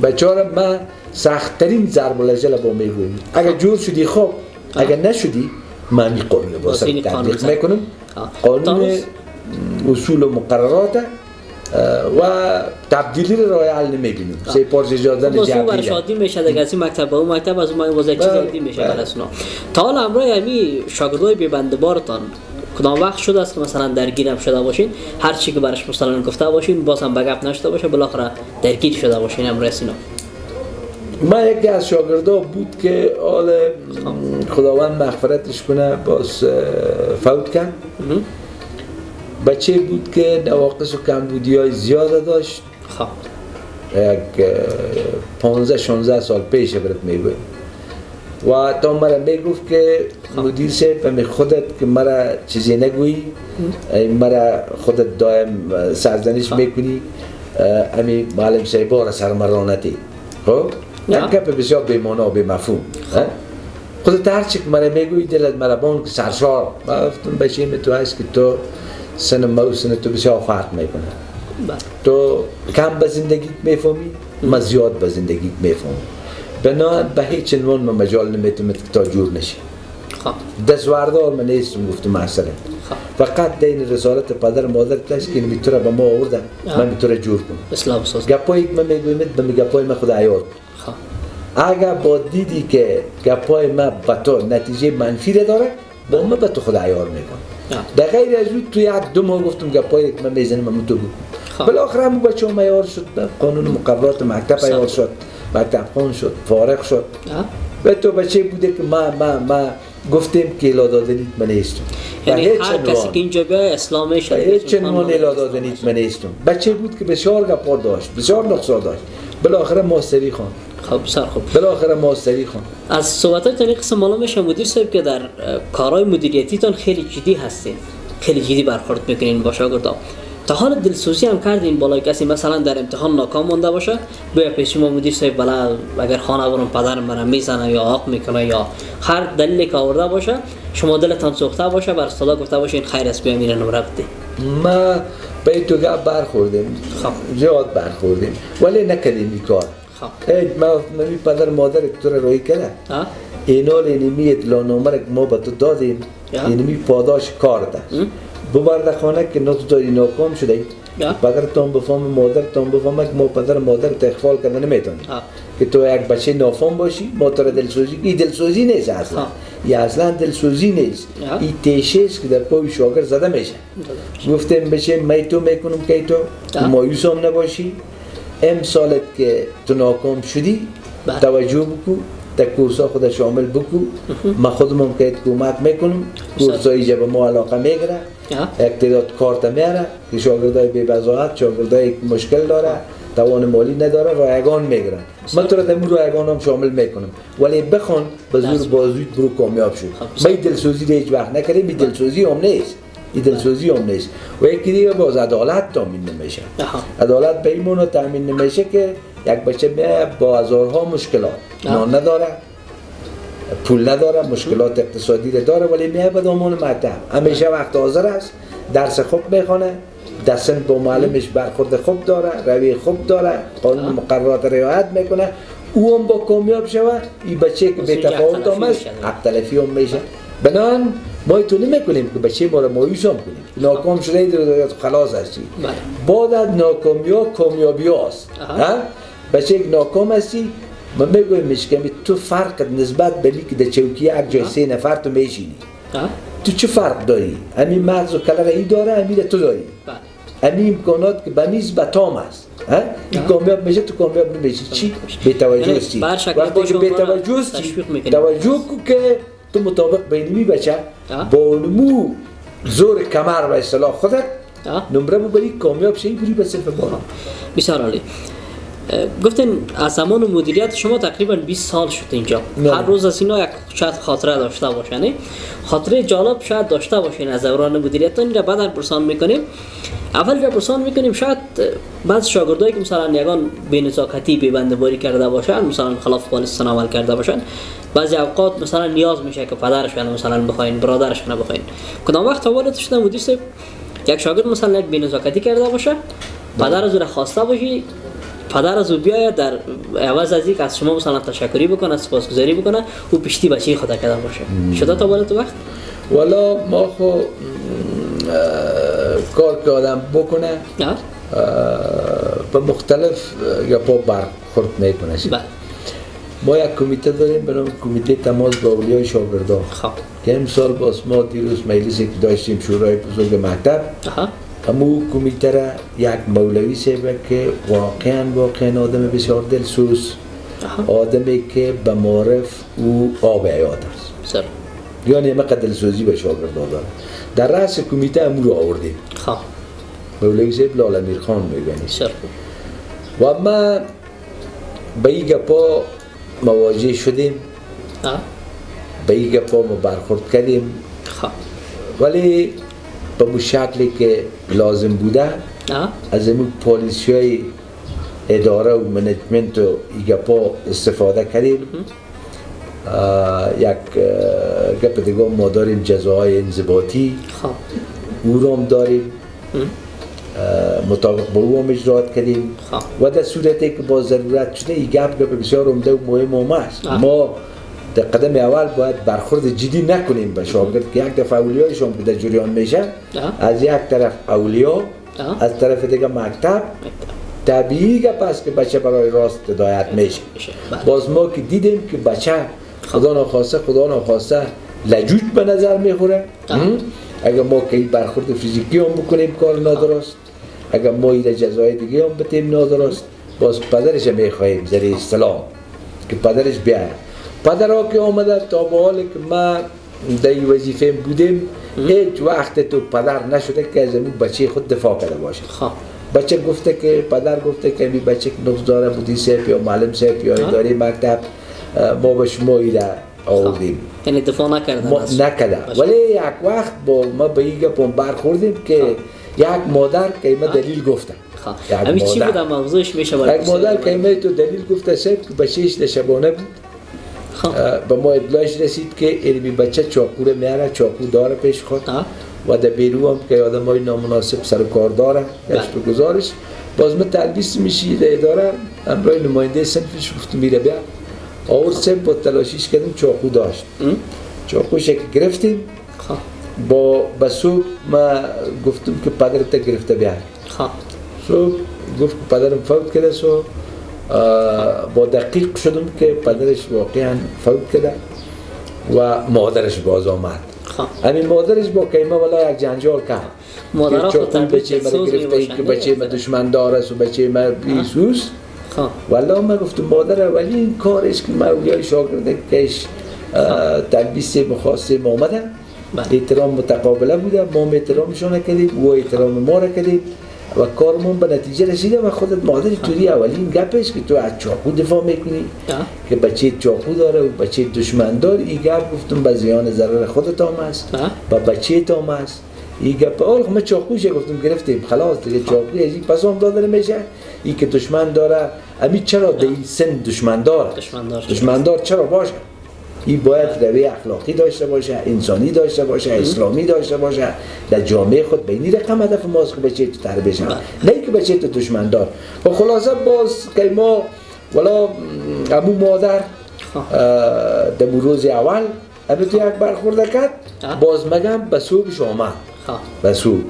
بچه ها من سخت‌ترین ضرب العجل با میگویم. اگر جور شدی خب، اگر نشدی من می قانون واسه تطبیق میکنم. قانون اصول و مقررات و تبدیلی رو راه حل نمیبینیم. سه پارچه اجازه جدید برای شادی میشه دیگه از این مکتب به اون مکتب، از اون واسه چیز جدی میشه برای اونا. تا حالا امروز همین شاگردای بی بنده بارتان کدام وقت شده است که مثلا درگیرم شده باشین، هر چی که برش مثلا گفته باشین باز هم بگپ نشده باشه، بالاخره درگیر شده باشین امروز اینا؟ ما یکی از شاگردا بود که حال خداوند مغفرتش کنه باز فوت کرد. بچه بود که نواقص و کمبودی های زیاده داشت. یک 15-16 سال پیش برات میگویم و تا مرا میگفت که مدیر صاحب خودت که مرا چیزی نگویی، مرا خودت دائم سرزنش میکنی، امی معلم صاحبا را سرمرانتی. خب یک گپ بسیار بی‌معنا و بی‌مفهوم. خودت هر چی که مرا میگویی دلت مرا بان که سرشار. من گفتم بچه تو هست که تو سن ما و سن تو بسیار فرق میکنه. تو کم به زندگیت میفهمی، من زیاد به زندگیت میفهمم. بنابراین به هیچ عنوان من مجال نمیتونم تا جور نشی. دستوردار من نیستم گفتم مثلا. فقط دین رسالت پدر مادر تاش که میتونه به ما آورده، من میتونه جور کنم. اسلام ساز. گپایی که من میگویم به گپای من خدا عیار. اگر با دیدی که گپای من به تو نتیجه منفی داره، با من به تو خدا عیار میکنم. در غیر از اون تو یک دو ماه گفتم گپایی که من میزنم من تو بگم. بالاخره همون بچه هم عیار شد، قانون مقررات مکتب عیار شد، مکتب خون شد، فارغ شد. و تو بچه بوده که ما گفتیم که الادادنیت من نیستم. یعنی هر کسی که اینجا بیای اسلامی شد. هیچ عنوان الادادنیت من نیستم. بچه بود که بسیار گپا داشت، بسیار نقصا داشت. بالاخره ماستری خوان. خب بسیار خوب. بالاخره ماستری خوان. از صحبتاتون این قسم معلوم میشه مدیر صاحب که در کارهای مدیریتیتون خیلی جدی هستین. خیلی جدی برخورد میکنین با شاگردان. تا حالا دلسوزی هم کردین بالای کسی مثلا در امتحان ناکام مونده باشه، بیا پیش ما مدیر صاحب بلا اگر خانه برم پدرم منو میزنه یا عاق میکنه یا هر دلیلی که آورده باشه، شما دلتان سوخته باشه بر استاد گفته باشین خیر است بیا میره نمره بده. ما به تو گپ برخوردیم. زیاد برخوردیم ولی نکردیم این کار. ما پدر مادر تو رو روی کرده. اینا اینمی اطلاع نامه که ما به تو دادیم، اینمی پاداش کار ده. ببرد خانه که نقص داری ناکام شده، پدرتان بفهم مادرتان بفهمه که ما پدر مادرت اخفال کرده نمیتونی که تو یک بچه نافهم باشی، ما تو را دلسوزی، این دلسوزی نیست اصلا. این اصلا دلسوزی نیست، این تیشه است که در پای شاگرد زده میشه. گفتیم بچه من تو میکنم که تو مایوس هم نباشی، امسالت که تو ناکام شدی توجه بکن، در کورسا خود شامل بکو. ما خودمون که کمک میکنم، کورسایی جب ما علاقه میگیره، اقتداد کارت میاره که شاگردای بی بضاعت، شاگردای مشکل داره، توان مالی نداره، رایگان میگیرن. من تو را در رایگان هم شامل میکنم، ولی بخوان به زور بازویت برو کامیاب شد. ما این دلسوزی را هیچ وقت نکردیم، این دلسوزی هم نیست. این دلسوزی هم نیست. و یکی دیگه باز عدالت تامین نمیشه. عدالت به این معنی تامین نمیشه که یک بچه میاد با هزارها مشکلات، نان نداره، پول نداره، مشکلات اقتصادی داره، ولی میاد به دامان مکتب، همیشه وقت حاضر است، درس خوب میخونه، در سن با معلمش برخورد خوب داره، روی خوب داره، قانون مقررات رعایت میکنه، او هم با کامیاب شود. این بچه که بی تفاوت هم است، حق تلفی هم میشه. بنان ما تو نمیکنیم که بچه ما را مایوس هم کنیم. ناکام شده در خلاص هستی. بعد از ناکامی ها کامیابی هاست. بچه یک ناکام هستی، من میگویم که تو فرق نسبت به که در چوکی یک جای 3 نفر تو میشینی. تو چه فرق داری؟ همین مغز و کلر ای داره، همین تو داری. همین امکانات که بنیز به تام است. این کامیاب میشه، تو کامیاب نمیشی. چی؟ بی توجه هستی. وقتی که بی توجه هستی، توجه کو که تو مطابق بینیمی بچه با نمو زور کمر و اصطلاح خودت نمره ببری کامیاب شی بری به صرف بالا. بسیار عالی. گفتین از زمان مدیریت شما تقریبا 20 سال شد اینجا. هر روز از اینا یک شاید خاطره داشته باشین. خاطره جالب شاید داشته باشین از دوران مدیریت. اینجا بعدا پرسان میکنیم. اول پرسان میکنیم شاید بعض شاگردایی که مثلا یگان بی‌نزاکتی بی‌بنده‌باری کرده باشن، مثلا خلاف پالیسی عمل کرده باشن، بعضی اوقات مثلا نیاز میشه که پدرشون مثلا بخواین، برادرشون بخواین. کدام وقت حوالت شده مدیر صاحب یک شاگرد مثلا یک بی‌نزاکتی کرده باشه، پدر از او خواسته باشی، پدر از او بیاید در عوض از اینکه از شما مثلا تشکری بکنه، سپاسگزاری بکنه، او پشتی بچه خود کرده باشه. شده تا بالات وقت؟ والا ما خو کار که آدم بکنه به مختلف یا پا برخورد میکنه. ما یک کمیته داریم به نام کمیته تماس با اولیای شاگردان که امسال باز ما دیروز مجلسی که داشتیم شورای بزرگ مکتب، همو کمیته را یک مولوی صاحبه که واقعا آدم بسیار دلسوز، آدمی که به معرف او آب حیات است، یعنی همه دلسوزی به شاگردان داره. در رأس کمیته همو رو آوردیم، مولوی صاحب لال امیر خان میگنی و ما به این گپا مواجه شدیم، به این گپا ما برخورد کردیم، ولی به اون شکلی که لازم بوده از این پالیسی های اداره و منیجمنت و این گپا استفاده کردیم. یک گپ دیگه ما داریم جزاهای انضباطی، او رو هم داریم، مطابق با او هم اجرات کردیم و در صورتی که با ضرورت شده این گپ بسیار عمده و مهم است. ما در قدم اول باید برخورد جدی نکنیم به شاگرد که یک دفعه اولیایشون که در جریان میشه، از یک طرف اولیا، از طرف دیگه مکتب، طبیعی گپ است که بچه برای راست هدایت میشه. باز ما که دیدیم که بچه خدا ناخواسته لجوج به نظر میخوره، اگر ما که برخورد فیزیکی هم بکنیم کار نادرست، اگر ما این جزای دیگه هم بتیم نادرست، باز پدرش میخواهیم زیر اصطلاح که پدرش بیاید. پدرها که آمده تا به حالی که ما در این وظیفه بودیم هیچ وقت تو پدر نشده که از این بچه خود دفاع کرده باشه. بچه گفته که پدر گفته که این بچه که نقص داره، مدیر صاحب یا معلم صاحب یا اداره مکتب ما به شما ایده آوردیم، یعنی دفاع نکرده. ولی یک وقت با ما به این گپ برخوردیم که یک مادر که ما دلیل گفته، همین چی بود موضوعش میشه؟ یک مادر که ما تو دلیل گفته صاحب که بچهش در شبانه بود، به ما اطلاعش رسید که علمی بچه چاقو رو میاره، چاقو داره پیش خود و در بیرو هم که آدم های نامناسب سر کار داره گشت و گزارش. باز ما تلبیس میشی در اداره، همراه نماینده صنفش گفتم میره بیا آور سب با تلاشیش کردیم، چاقو داشت، چاقوش که گرفتیم با صبح ما گفتم که پدرت گرفته بیار. صبح گفت که پدرم فوت کرده، سو با دقیق شدم که پدرش واقعا فوت کرده و مادرش باز آمد. همین مادرش با کیمه والا یک جنجال کرد، مادرها خود بچه من گرفته ای که بچه من دشمن داره و بچه من بیسوس خب والله من گفتم مادر اولین کارش که مولیای شاگرده کش تلبیس مخواستیم آمدن بله. احترام متقابله بوده، ما احترامشون کردیم و احترام ما را کردیم و کارمون به نتیجه رسیده و خودت مادر توری اولین گپش که تو از چاقو دفاع میکنی که بچه چاقو داره و بچه دشمن داره، این گپ گفتم به زیان ضرر خودت هم است و بچه هم است. این گپ آل ما چاقوشه گفتم گرفتیم خلاص دیگه چاقوی از این پس هم داده نمیشه. این که دشمن داره امی چرا در این سن دشمن دار چرا باشه؟ این باید روی اخلاقی داشته باشه، انسانی داشته باشه، اسلامی داشته باشه، در جامعه خود بینی رقم هدف ماست که بچه تو تربیت شد، نه که بچه تو دشمن دار. و خلاصه باز که ما ولا ابو مادر در روز اول ابو تو یک برخورده کرد، باز مگم به صبحش آمد، به صبح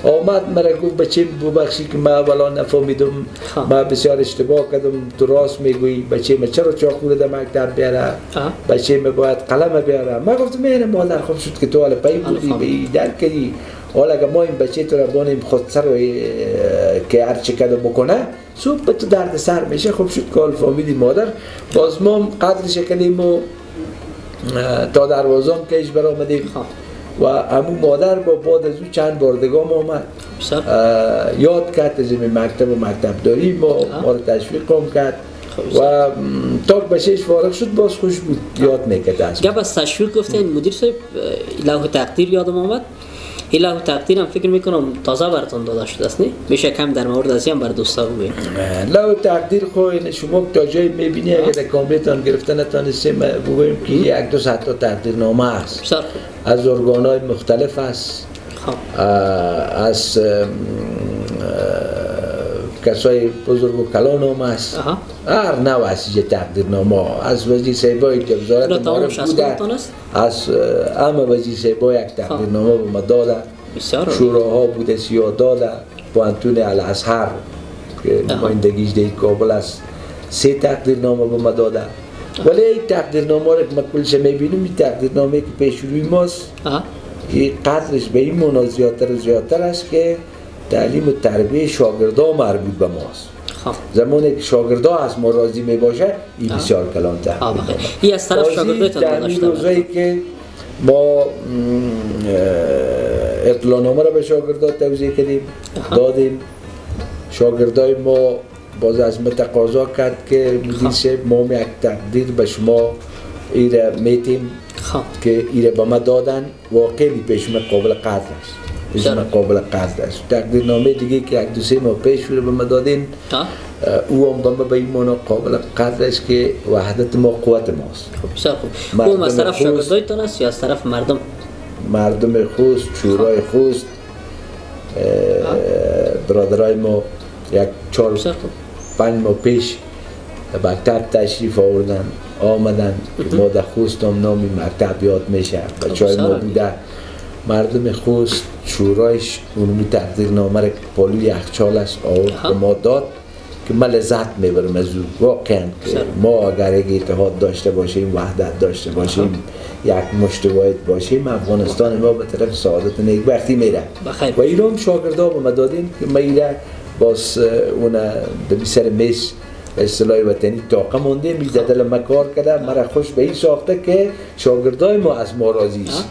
آمد مرا گفت بچه ببخشی که من اولا نفهمیدم، من بسیار اشتباه کردم، تو راست میگویی بچه من چرا چاقو در مکتب بیاره، بچه من باید قلم بیاره. من گفتم اینه مادر خوب شد که تو حالا پی بودی به درک کردی، حالا اگه ما این بچه تو را بانیم خود سر که هرچی کده بکنه صبح به تو درد سر میشه. خوب شد که حال فهمیدی مادر. باز ما قدرش کردیم و تا دروازام کهش برآمدیم و همون مادر با بعد از او چند بار دیگه آمد یاد کرد از این مکتب و مکتب داری ما رو تشویق هم کرد و تا بچهش فارغ شد باز خوش بود یاد میکرد. از گپ از تشویق گفتین مدیر صاحب، لوح تقدیر یادم آمد. این لوح تقدیر هم فکر میکنم تازه براتون داده شده است، نه؟ میشه کم در مورد از این بر دوستا بگویید. لوح تقدیر خو شما تا جایی میبینی اگه در کامپیوتر گرفته نتونستیم بگوییم که یک دو تا تقدیرنامه است از ارگان‌های مختلف است، از کسای بزرگ و کلان هم است، هر نوع از تقدیرنامه، از وزیر صاحبایی که وزارت معارف بوده، از همه وزیر صاحبا یک تقدیرنامه به ما داده، شوراها بوده سیاه داده، پوانتون الازهر که نمایندگیش در کابل است 3 تقدیرنامه به ما داده. ولی این تقدیرنامه را که ما کلش میبینیم، این تقدیرنامه که پیش روی ماست این قدرش به این مانا زیادتر است که تعلیم و تربیه شاگردان مربوط به ماست. زمانی که شاگردان از ما راضی می باشه این بسیار کلانتر. این از طرف شاگردایتان داشته روزایی که ما اطلاعنامه را به شاگردان توزیع کردیم دادیم، شاگردای ما باز از ما تقاضا کرد که مدیر صاحب ما یک تقدیر به شما ایره میتیم که ایره به ما دادن، واقعی پیش من قابل قدر است. قابل قدر است. تقدیرنامه دیگه که یک دو سه ماه پیش رو به ما دادین او هم به این مانا قابل قدر است که وحدت ما قوت ماست. بسیار خوب. او از طرف شاگردایتان است یا از طرف مردم خوست، شورای خوست، برادرای ما یک 4-5 ماه پیش مکتب تشریف آمدن ما در خوست هم نامی مکتب یاد میشه، بچهای ما بوده. مردم خوست شورایش اونمی تقدیرنامه را که پالوی یخچال است آورد به ما داد که ما لذت میبرم از او. واقعا که ما اگر یک اتحاد داشته باشیم، وحدت داشته باشیم، یک مشتوایت باشیم، افغانستان ما به طرف سعادت نیکبختی میره. و ایران شاگردها به ما دادیم که ما ایره باز اون به سر میز به اصطلاح وطنی طاقه مونده میزه دل ما کار کرده، مرا خوش به این ساخته که شاگردای ما از ما راضی است.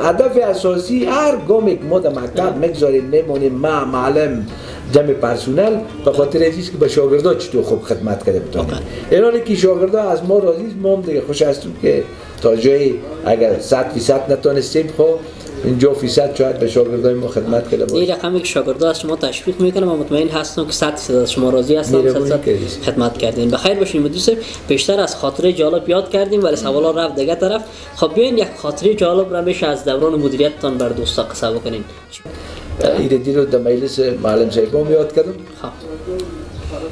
هدف اساسی هر گامی که ما در مکتب میگذاریم میمونیم ما معلم جمع پرسونل به خاطر اینکه که به شاگردا چطور خوب خدمت کرده بتونیم. اینانی که شاگردا از ما راضی است ما هم دیگه خوش هستیم که تا جایی اگر 100% نتونستیم خب 50% شاید به شاگردای ما خدمت کرده باشیم. این رقمی که شاگردا از شما تشویق میکنه و مطمئن هستم که 100% از شما راضی هستن، 100% خدمت کردین. بخیر باشین مدیر صاحب. بیشتر از خاطره جالب یاد کردیم ولی سوالا رفت دیگه طرف. خب بیاین یک خاطره جالب را میشه از دوران مدیریتتان بر دوستا قصه بکنین. این رو در مجلس معلم صاحبان یاد کردم.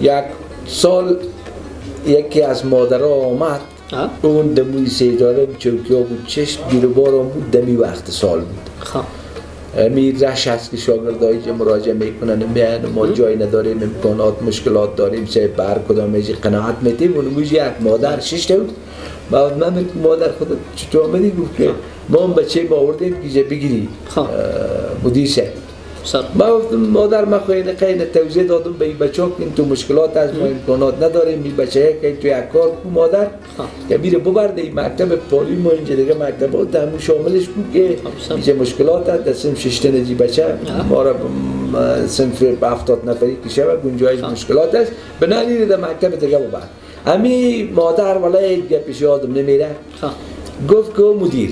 یک سال یکی از مادرها آمد، اون دموی سیداره چوکیا بود، چشم گیروبارم بود، دمی وقت سال بود. می رش هست که شاگردایی که مراجعه میکنن میان ما جای نداریم، امکانات مشکلات داریم، چه بر کدام ایجی قناعت میتیم. اون موجی یک مادر شش تا بود. بعد من مادر خودت چطور آمدی؟ گفت که ما هم بچه ما آوردیم که بگیری مدیر شد. بسیار ما گفتم مادر ما خیلی توضیح دادم به این بچه ها که این تو مشکلات از ما امکانات نداریم، این بچه که تو یک کار کو مادر که میره ببرده این مکتب پالی ما اینجا دیگه مکتب ها دمو شاملش کو که اینجا مشکلات هست در سنف 6 نجی بچه ما را سنف 70 نفری کشه و گنجایش مشکلات هست بنابراین در مکتب دیگه ببر. امی مادر ولای گپش یادم نمیره گفت که مدیر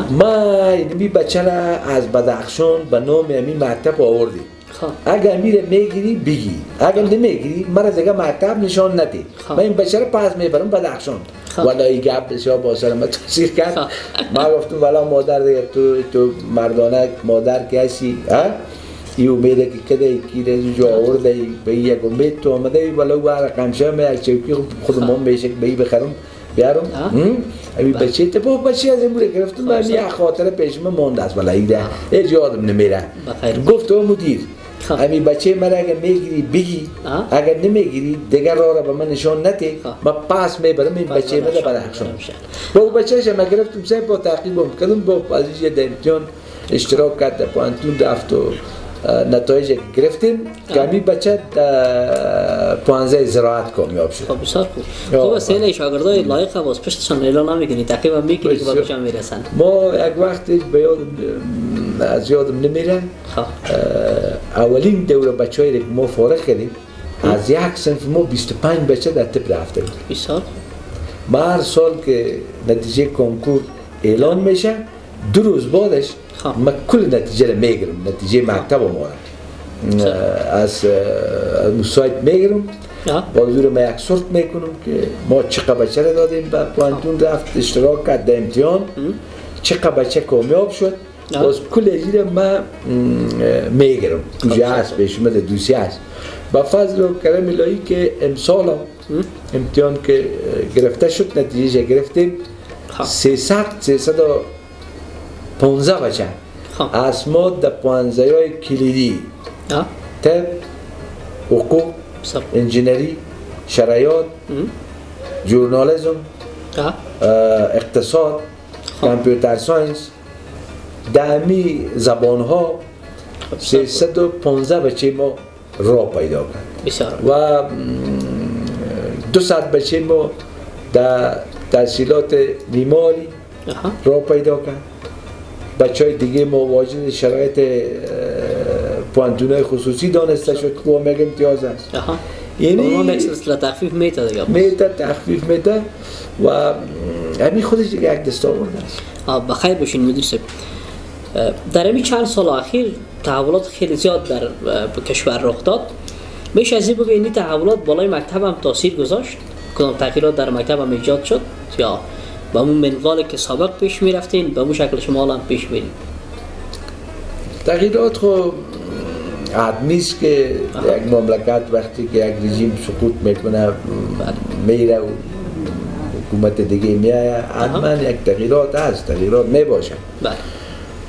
ما اینمی بچه را از بدخشان به نام امی مکتب آوردی، اگر میره میگیری بگی، اگر نمیگیری مرا دیگه مکتب نشان ندی، من این بچه را پس میبرم بدخشان. والا این گپ بسیار با سر ما تاثیر کرد. ما گفتم والا مادر دیگه تو مردانه مادر که هستی ای امیده که کده کی رزو جو آورده به یک امید تو آمده والا او رقمشه من یک چوکی خودمون میشه که به ای بخرم بیارم امی بچه با بچه از این بوده گرفتم و امی یک خاطر پیش من مانده است ولی ایده هیچ یادم نمیره. گفت تو مدیر امی بچه مرا اگر میگیری بگی، اگر نمیگیری دیگر را به من نشان نتی، من پس میبرم این بچه مرا بدخشان. با بچهش ما گرفتم سه با تعقیبم کردم با عزیزی در امتحان اشتراک کرد در پانتون رفت و نتایج گرفتیم که امی بچه 15 زراعت کامیاب شد. خب بسیار خوب. خب سیل شاگردای لایق باز پشتشان اعلان نمیکنی تقریبا میکنی که به کجا میرسن؟ ما یک وقت به یادم از یادم نمیره اولین دوره بچه‌ای که ما فارغ کردیم از یک صنف ما 25 بچه در طب رفتیم. بسیار. ما هر سال که نتیجه کنکور اعلان میشه 2 روز بعدش ما کل نتیجه رو میگیرم، نتیجه مکتب ما از سایت میگیرم با حضور ما یک سورت میکنم که ما چقدر بچه رو دادیم به پانتون رفت اشتراک کرد در امتحان چقدر بچه کامیاب شد باز کل اجیر ما میگیرم کجا هست بهش اومده دوسی هست با فضل و کرم الهی که امسال امتحان که گرفته شد نتیجه گرفتیم 315 بچه از ما در 15 های کلیدی طب، حقوق، انجینری، شرایط، ژورنالیسم، اقتصاد، کامپیوتر ساینس دامی زبان ها 315 بچه ما را پیدا کرد و 200 بچه ما در تحصیلات معماری را پیدا کرد. بچه های دیگه ما واجد شرایط پوانتونای خصوصی دانسته شد که با میگه امتیاز است. یعنی اون اکسلسل تخفیف میته دیگه تخفیف میته و همین خودش دیگه یک دستاورد است. بخیر باشین مدیر صاحب. در همین چند سال اخیر تحولات خیلی زیاد در کشور رخ داد. میشه از این بگویید تحولات بالای مکتب هم تاثیر گذاشت؟ کدام تغییرات در مکتب هم ایجاد شد یا با اون منقالی که سابق پیش میرفتین به اون شکل شما هم پیش میرین؟ تغییرات خب حتمی است که یک مملکت وقتی که یک رژیم سقوط میکنه میره و حکومت دیگه میایه حتما یک تغییرات هست، تغییرات میباشه.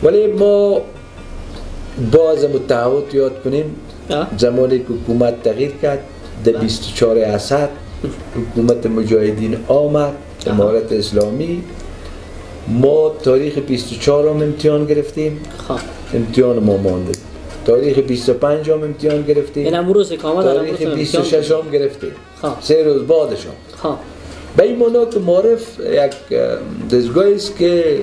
ولی ما باز متعهد یاد کنیم زمانی که حکومت تغییر کرد در 24 اسد حکومت مجاهدین آمد امارت اسلامی ما تاریخ 24 هم امتحان گرفتیم امتحان ما مانده تاریخ 25 هم امتحان گرفتیم این امروز اقامت تاریخ 26 هم گرفتیم 3 روز بعدش هم به این مانا که معرف یک دستگاهی است که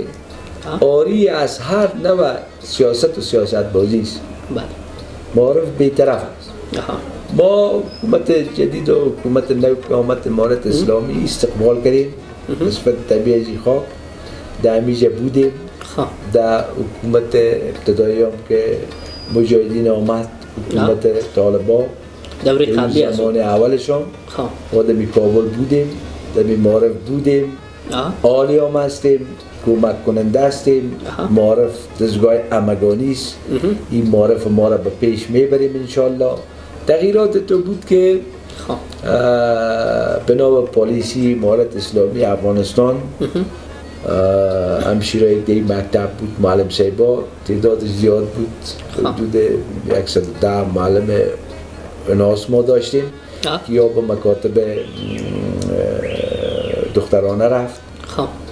آری از هر نوع سیاست و سیاست بازی است معرف بی‌طرف است ما حکومت جدید و حکومت نو حکومت امارت اسلامی استقبال کردیم نسبت طبیعی خواه در همیشه بودیم در حکومت ابتدایی هم که مجاهدین آمد حکومت طالبان دوره قبلی از زمان اولش هم ما در کابل بودیم در معرف بودیم عالی هم هستیم کمک کننده هستیم معرف دستگاه همگانی است این معرف ما را به پیش میبریم انشالله. تغییرات تو بود که بنا به پالیسی امارت اسلامی افغانستان همشیرهای دی مکتب بود معلم صاحبا تعداد زیاد بود حدود 110 معلم اناس ما داشتیم که یا به مکاتب دخترانه رفت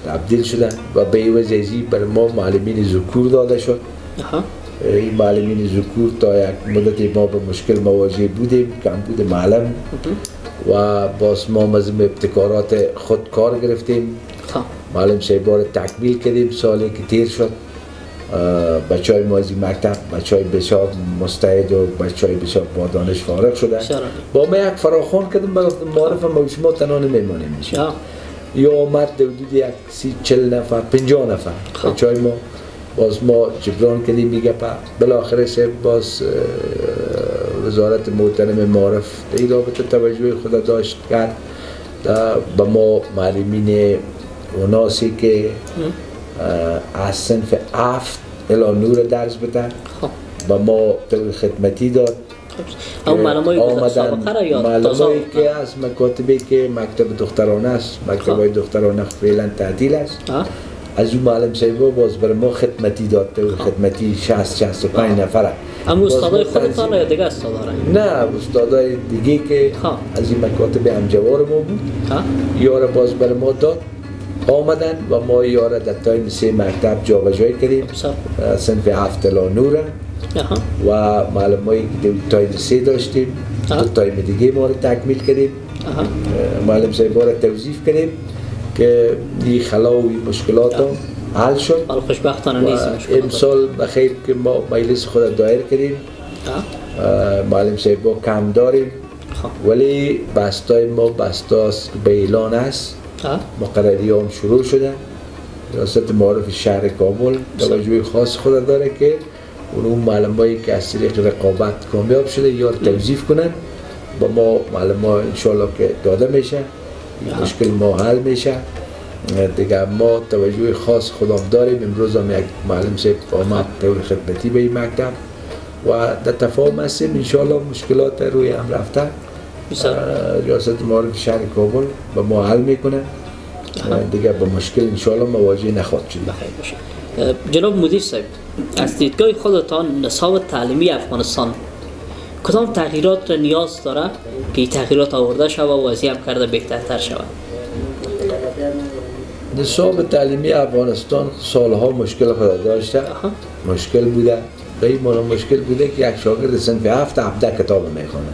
تبدیل شدن و به عوض ازی بر ما معلمین ذکور داده شد این معلمین ذکور تا یک مدتی ما به مشکل مواجه بودیم، کمبود معلم و باز ما از ابتکارات خود کار گرفتیم. معلم صاحبا رو تکمیل کردیم سالی که تیر شد. بچه های ما از این مکتب بچه های بسیار مستعد و بچه های بسیار با دانش فارغ شده. با ما یک فراخوان کردیم معرف ما شما تنها نمیمانیم میشه. یا آمد حدود یک 30-40 نفر 50 نفر بچه های ما باز ما جبران کردیم میگه بالاخره سه باز وزارت محترم معارف این رابطه توجه خود داشت کرد به ما معلمین اوناسی که از صنف 7 الی 9 درس بدن به ما طور خدمتی داد. معلمایی که از مکاتبی که مکتب دخترانه است، مکتبای دخترانه فعلا تعطیل است، از اون معلم صاحبا باز بر ما خدمتی داد. خدمتی 60-65 نفره. اما استادای خودتان یا دیگه استادا؟ نه، استادای دیگه که از این مکاتب همجوار ما بود یاره باز بر ما داد آمدن و ما یاره در تایم 3 مکتب جابجایی کردیم. صنف 7 الی 9 و معلمایی که تایم 3 داشتیم دو تایم دیگه ما رو تکمیل کردیم. معلم صاحبا رو توظیف کردیم که این خلا و این مشکلات حل شد. خوشبختانه نیست امسال بخیر که ما مجلس خود دایر کردیم. معلم صاحبا کم داریم ولی بستای ما بستاست به اعلان است. مقرری هم شروع شده. ریاست معارف شهر کابل توجه خاص خود داره که اون معلمایی که از طریق رقابت کامیاب شده یا توظیف کنن با ما معلم‌ها انشالله که داده میشه. مشکل ما حل میشه دیگه. ما توجه خاص خودم داریم. امروز هم یک معلم صاحب آمد طور خدمتی به این مکتب و در تفاهم هستیم انشالله مشکلات روی هم رفته. ریاست معارف شهر کابل با ما حل میکنه دیگه با مشکل انشالله مواجه نخواهد شد. جناب مدیر صاحب، از دیدگاه خودتان نصاب تعلیمی افغانستان کدام تغییرات را نیاز داره که این تغییرات آورده شود و وضعیت هم کرده بهترتر شود؟ نصاب تعلیمی افغانستان سالها مشکل خود داشته. مشکل بوده به این معنی مشکل بوده که یک شاگرد صنف 7 17 کتاب میخونه.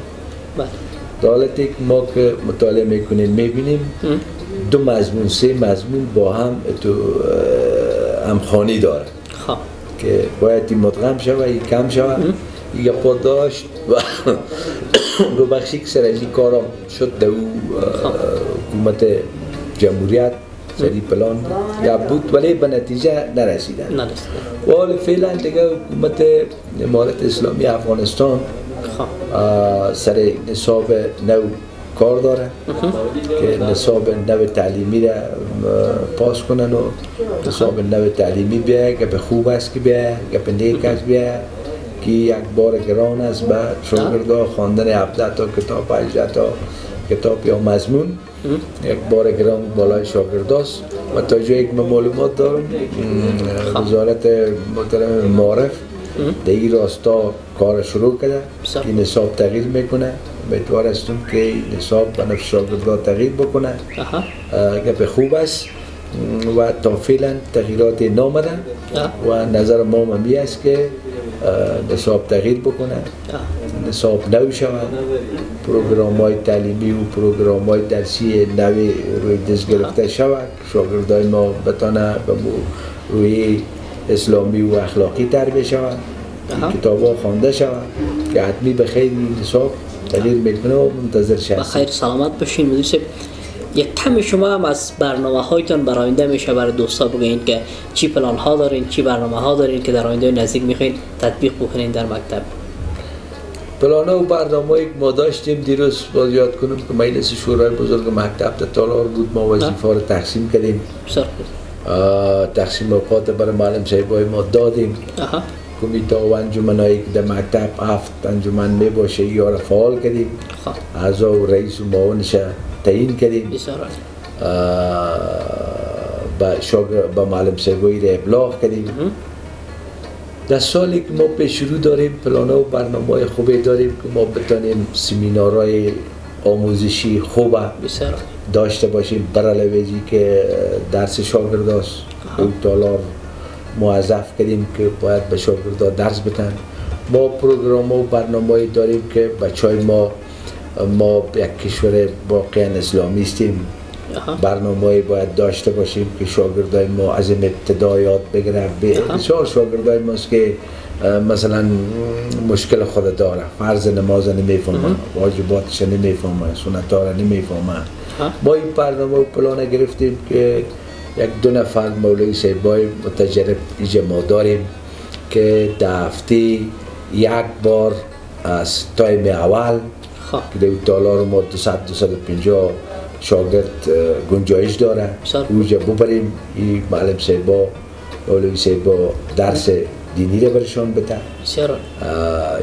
در حالتی که ما که مطالعه میکنیم میبینیم 2 مضمون 3 مضمون با هم همخوانی داره که باید این مدغم شود این کم شود. این پا داشت و بخشی که سر این کارم شد در حکومت جمهوریت سری پلان یا بود ولی به نتیجه نرسیدن. و حال فعلا دیگه حکومت امارت اسلامی افغانستان سر نصاب نو کار داره که نصاب نو تعلیمی را پاس کنن و نصاب نو تعلیمی بیایه که به خوب است که بیایه که به نیک است بیایه که یک بار گران است به شاگردا خواندن 17 تا کتاب 18 تا کتاب یا مضمون یک بار گران بالای شاگرداست. و تا جایی که من معلومات دارم وزارت محترم معارف در این راستا کار شروع کرده که نصاب تغییر میکنه. امیدوار هستم که نصاب به نفع شاگردا تغییر بکنه که به خوب است و تا فعلا تغییرات نامده و نظر ما همی است که نصاب تغییر بکنه، نصاب نو شود، پروگرام های تعلیمی و پروگرام های درسی نوی روی دست گرفته شود، شاگردای ما بتانه به روی اسلامی و اخلاقی تربیت شود، کتاب ها خوانده شود که حتمی به خیر نصاب تغییر میکنه و منتظر شد. بخیر سلامت باشین مدیر صاحب. یک کم شما هم از برنامه هایتان برای آینده میشه برای دوستا بگین که چی پلان ها دارین، چی برنامه ها دارین که در آینده نزدیک میخواین تطبیق بکنین در مکتب؟ پلان ها و برنامه هایی که ما داشتیم دیروز باز یاد کنم که مجلس شورای بزرگ مکتب در تالار بود، ما وظیفه ها رو تقسیم کردیم. تقسیم اوقات برای معلم صاحبای ما دادیم. کمیته و انجمنایی که در مکتب 7 انجمن می باشه یا را فعال کردیم. اعضا و رئیس و معاونش تعیین کردیم. با معلم صاحبایی را ابلاغ کردیم. در سالی که ما پیش رو داریم پلان‌ها و برنامه‌های خوبی داریم که ما بتانیم سمینارهای آموزشی خوب داشته باشیم برای لویجی که درس شاگرداست. تالار موظف کردیم که باید به شاگردها درس بدن. ما پروگرام و برنامه داریم که بچهای ما یک کشور واقعا اسلامی هستیم. برنامه باید داشته باشیم که شاگردای ما از این ابتدا یاد بگیرن. بسیار شاگردای ماست که مثلا مشکل خود داره، فرض نماز نمیفهمن، واجباتش نمیفهمن، سنت‌ها را نمیفهمن. ما این برنامه و پلان گرفتیم که یک دو نفر مولوی صاحبای متجرب اینجا ما داریم که در هفته یک بار از تایم اول که در تالا رو ما 200-250 شاگرد گنجایش داره اونجا ببریم. این معلم صاحبا مولوی صاحبا درس دینی رو برشان بده.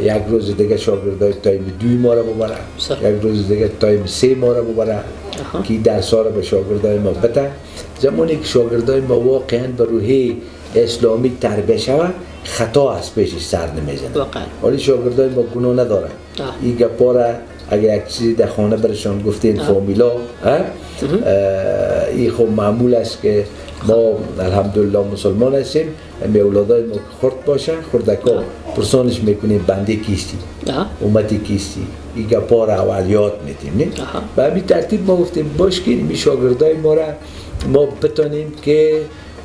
یک روز دیگه شاگردای تایم 2 ما رو ببره، یک روز دیگه تایم 3 ما رو ببره که درس ها رو به شاگردای ما بده. زمانی که شاگردای ما واقعا به روحیه اسلامی تربیت شود، خطا از پیشش سر نمیزنه. ولی شاگردای ما گناه نداره. این گپا را اگر یک چیزی در خانه برشان گفتین فامیلا، این خب معمول است که ما الحمدلله مسلمان هستیم. امی اولادای ما خورد باشه، خوردکا پرسانش میکنیم بنده کیستی، امتی کیستی، این گپا را اول یاد میتیم. به همین ترتیب ما گفتیم باش که این شاگردای ما را ما بتانیم که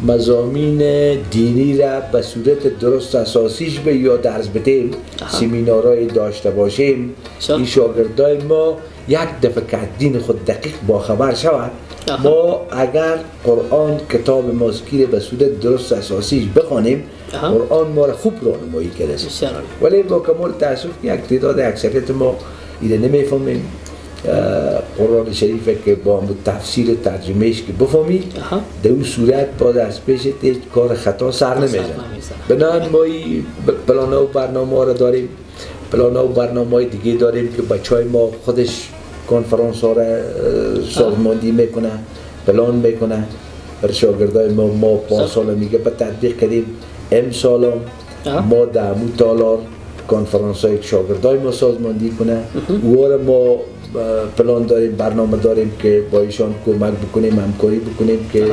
مضامین دینی را به صورت درست اساسیش به یا درس بدیم، سمینارهای داشته باشیم. این شاگردای ما یک دفعه که دین خود دقیق باخبر شود، ما اگر قرآن کتاب ماسکی به صورت درست اساسیش بخوانیم، قرآن ما را خوب راهنمایی کرده. ولی با کمال تاسف یک تعداد اکثریت ما ایده نمیفهمیم. قرآن شریفه که با تفسیر و ترجمهش که بفهمی، در اون صورت بعد از پیش هیچ کار خطا سر نمیزن. بنابراین ما پلان و برنامه را داریم. پلان و برنامه دیگه داریم که بچهای ما خودش کنفرانس ها را سازماندهی میکنه، پلان میکنه. برای شاگردای ما 5 سال میگه به تطبیق کردیم. امسال ما در همون تالار کنفرانس های شاگردای ما سازماندهی کنه. او ما پلان داریم، برنامه داریم که با ایشان کمک بکنیم، همکاری بکنیم که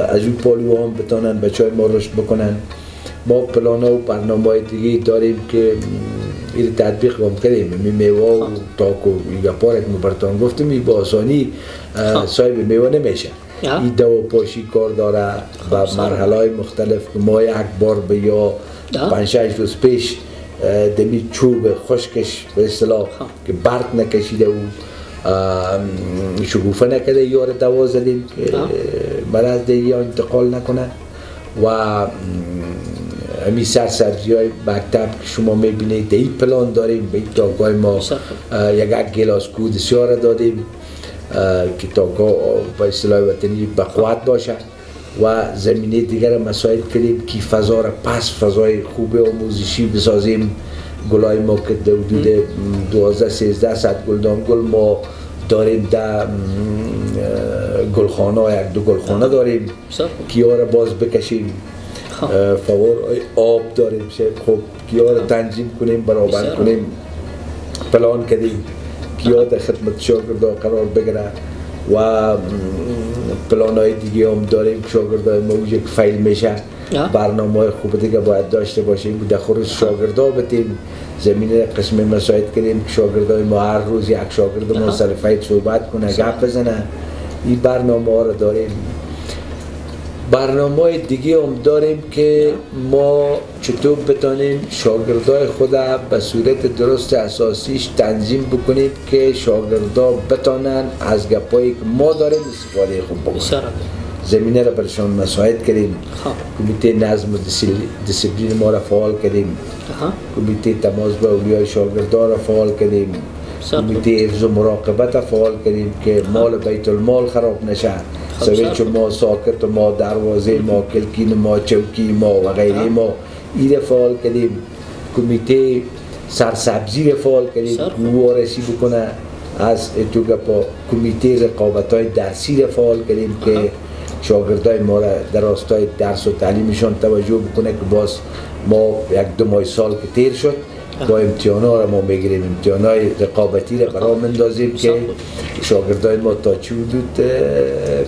از اون پالو هم بتانن بچهای ما رشد بکنن. ما پلان و برنامه دیگه داریم که این تطبیق هم کردیم. میوه و تاک و یا پارک براتون گفتم این با آسانی صاحب میوه نمیشه. این دو پاشی کار داره و مرحله های مختلف که ما یک بار به یا 5-6 روز پیش دمی چوب خشکش به اصطلاح که برق نکشیده و شکوفه نکرده یا را دوا زدیم که مرض دیگه انتقال نکنه. و همین سرسبزی های مکتب که شما میبینید در این پلان داریم. به این تاگاه ما یک گلاس کود سیاره دادیم که تاگاه به اصطلاح وطنی بقوت باشه و زمینه دیگر مساعد کردیم که فضا را پس فضای خوب آموزشی بسازیم. گلای ما که در حدود 12-13 صد گلدان گل ما داریم. در گلخانه 1-2 گلخانه داریم که ها را باز بکشیم. فوار آب داریم، خب گیاه را تنظیم کنیم، برابر کنیم. پلان کردیم گیاه در خدمت شاگردان قرار بگیره و پلان های دیگه هم داریم که شاگردان ما یک فیل میشه. برنامه خوب دیگه باید داشته باشیم. در خروج شاگردان بتیم زمینه قسم مساعد کردیم که شاگردان ما هر روز یک شاگرد ما سر فیل صحبت کنه، گپ بزنه. این برنامه ها را داریم. برنامه دیگه هم داریم که ما چطور بتانیم شاگردای خود به صورت درست اساسیش تنظیم بکنیم که شاگردا بتانن از گپایی که ما داریم استفاده خوب بکنن. زمینه را برشان مساعد کردیم. کمیته نظم و دیسیپلین ما را فعال کردیم. کمیته تماس با اولیای شاگردان را فعال کردیم. کمیته حفظ و مراقبت فعال کردیم که مال بیت المال خراب نشه. سویچ ما، ساکت ما، دروازه ما، کلکین ما، چوکی ما و غیره ما این فعال کردیم. کمیته سرسبزی فعال کردیم که وارسی بکنه از اتوگپا. کمیته رقابت های درسی فعال کردیم که شاگردای ما را در راستای درس و تعلیمشان توجه بکنه که باز ما 1-2 ماه سال که تیر شد با امتحانا را ما میگیریم، امتحانای رقابتی را برای مندازیم که شاگردای ما تا چه حدود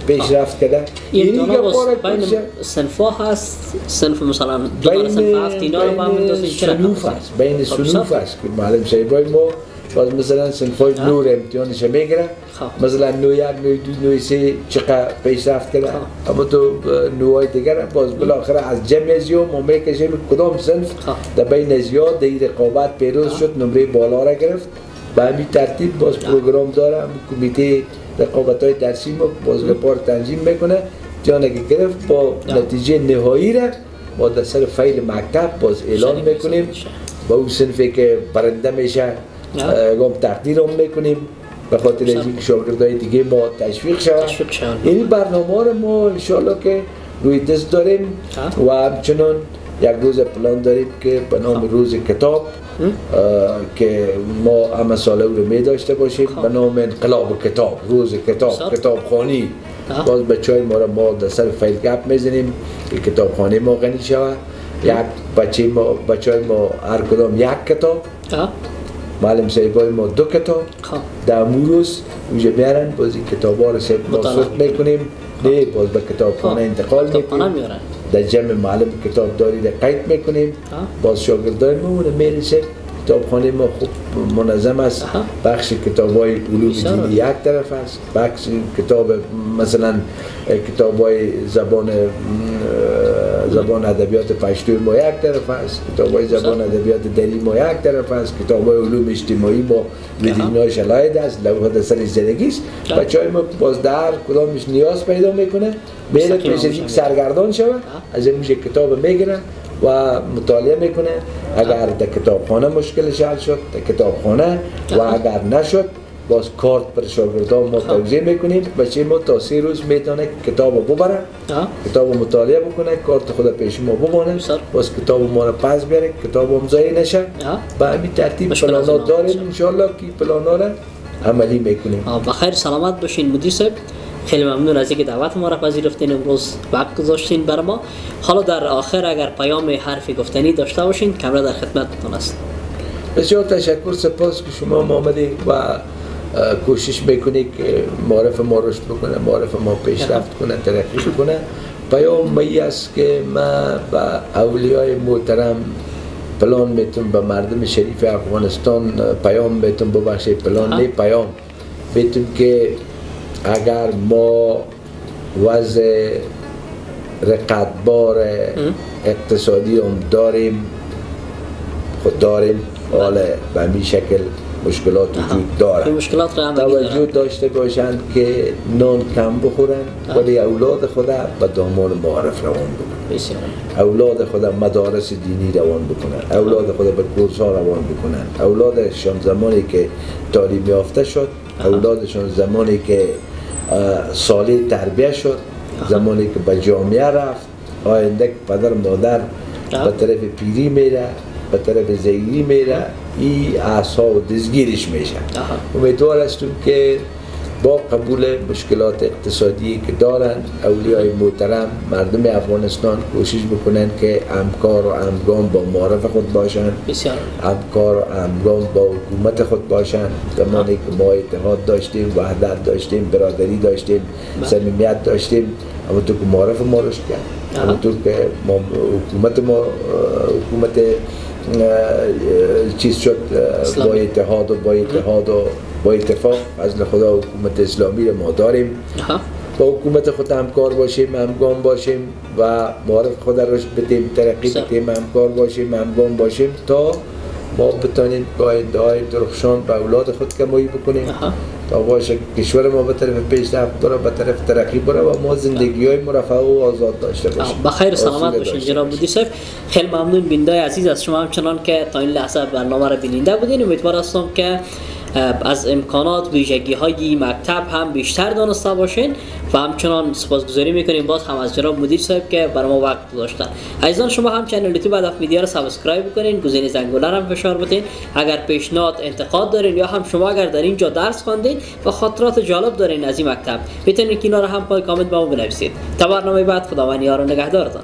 پیشرفت کرده. این امتحانا بین صنف ها هست، صنف مثلا دوباره صنف هفت اینا رو با هم مندازیم صنوف هست، بین صنوف هست که معلم صاحبای ما باز مثلا صنفای نور امتحانش میگیره، مثلا نو یک، نو دو، نو سه چقدر پیشرفت کرده، اما تو نوهای دیگر باز بالاخره از جمع زیاد ما میکشیم کدام صنف در بین زیاد در رقابت پیروز شد، نمره بالا را گرفت. به همین ترتیب باز پروگرام داره، کمیته رقابت های درسی ما باز رپورت تنظیم میکنه، جانه که گرفت با نتیجه نهایی را ما در سر فایل مکتب باز اعلان میکنیم، با اون صنفی که برنده میشه گام تقدیر هم میکنیم به خاطر اینکه شاگردای دیگه ما تشویق شود. این برنامه رو ما انشالله که روی دست داریم و همچنان یک روز پلان داریم که به نام روز کتاب که ما همه ساله رو می داشته باشیم به نام انقلاب کتاب، روز کتاب، کتابخوانی. باز بچه های ما را ما در سر فیل گپ میزنیم که کتابخانه ما غنی شود. یک بچه های ما هر کدام یک کتاب، معلم صاحبای ما 2 کتاب در موروز اونجا میارن، باز این کتاب ها رو ما صورت میکنیم، نه باز به کتابخانه انتقال میکنیم، در جمع معلم کتاب داری در قید میکنیم، باز شاگردای ما میرسه. کتابخانه ما خوب منظم است، بخش کتاب های علوم دینی یک طرف است، بخش کتاب مثلا کتاب های زبان ادبیات پشتو ما یک طرف است، کتاب های زبان ادبیات دری ما یک طرف است، کتاب های علوم اجتماعی ما ویدینای شلاید است، لوحات سر زندگی است. بچه های ما باز در کدامش نیاز پیدا میکنه میره پیش یک سرگردان شود، از این میشه کتاب میگیره و مطالعه میکنه. اگر در کتابخانه مشکلش حل شد در کتابخانه و اگر نشد باز کارت پر شاگردان ما توزیع میکنیم. بچه ما تا 3 روز میتونه کتاب ببره، کتاب مطالعه بکنه، کارت خود پیش ما بمانه، باز کتاب ما رو پس بیاره، کتاب هم ضایع نشه. به همین ترتیب پلانات داریم انشالله که پلانا رو عملی میکنیم. بخیر سلامت باشین مدیر صاحب، خیلی ممنون از اینکه دعوت ما را پذیرفتین، امروز وقت گذاشتین برای ما. حالا در آخر اگر پیام حرفی گفتنی داشته باشین کاملا در خدمتتون است. بسیار تشکر، سپاس که شما آمدید و کوشش میکنید که معارف ما رشد بکنه، معارف ما پیشرفت کنه، ترقی کنه. پیام می است که ما با اولیای محترم پلان میتون به مردم شریف افغانستان پیام میتون ببخشید، پلان نه پیام میتون که اگر ما وضع رقتبار اقتصادی هم داریم خود داریم، حالا به همین شکل مشکلات وجود دارند، توجه داشته باشند که نان کم بخورند ولی اولاد خود به دامان معارف روان بکنند، اولاد خود مدارس دینی روان بکنند، اولاد خود به کورس ها روان بکنند، اولادشان زمانی که تعلیم یافته شد، اولادشان زمانی که صالح تربیه شد، زمانی که به جامعه رفت، آینده که پدر مادر به طرف پیری میره، به طرف زیری میره، این اعصاب و دزگیرش میشه. امیدوار هستم که با قبول مشکلات اقتصادی که دارن اولیای محترم مردم افغانستان کوشش بکنن که همکار و همگام با معارف خود باشن، همکار و همگام با حکومت خود باشن. زمانی که ما اتحاد داشتیم، وحدت داشتیم، برادری داشتیم، صمیمیت داشتیم، اما تو که معارف ما رشد کرد، اما تو که حکومت چیز شد با اتحاد و با اتفاق از خدا حکومت اسلامی رو ما داریم. با حکومت خود همکار باشیم، همگام باشیم و معارف خود رشد بدیم، ترقی بدیم، همکار باشیم، همگام باشیم تا ما بتانیم آینده های درخشان به اولاد خود کمایی بکنیم، تا باشه کشور ما به طرف پیشرفت بره، به طرف ترقی بره و ما زندگی های مرفه و آزاد داشته باشیم. بخیر سلامت باشین جناب مدیر صاحب. خیلی ممنون بیننده عزیز از شما همچنان که تا این لحظه برنامه را بیننده بودین. امیدوار هستم که از امکانات ویژگی های مکتب هم بیشتر دانسته باشین و همچنان سپاسگزاری میکنیم باز هم از جناب مدیر صاحب که برای ما وقت گذاشتن. عزیزان شما هم کانال یوتیوب هدف میدیا رو سابسکرایب بکنین، گوزین زنگوله رو هم فشار بدین. اگر پیشنهاد انتقاد دارین یا هم شما اگر در اینجا درس خواندین و خاطرات جالب دارین از این مکتب میتونین که اینا رو هم پای کامنت با ما بنویسید. تا برنامه بعد خداوند یار و نگهدارتان.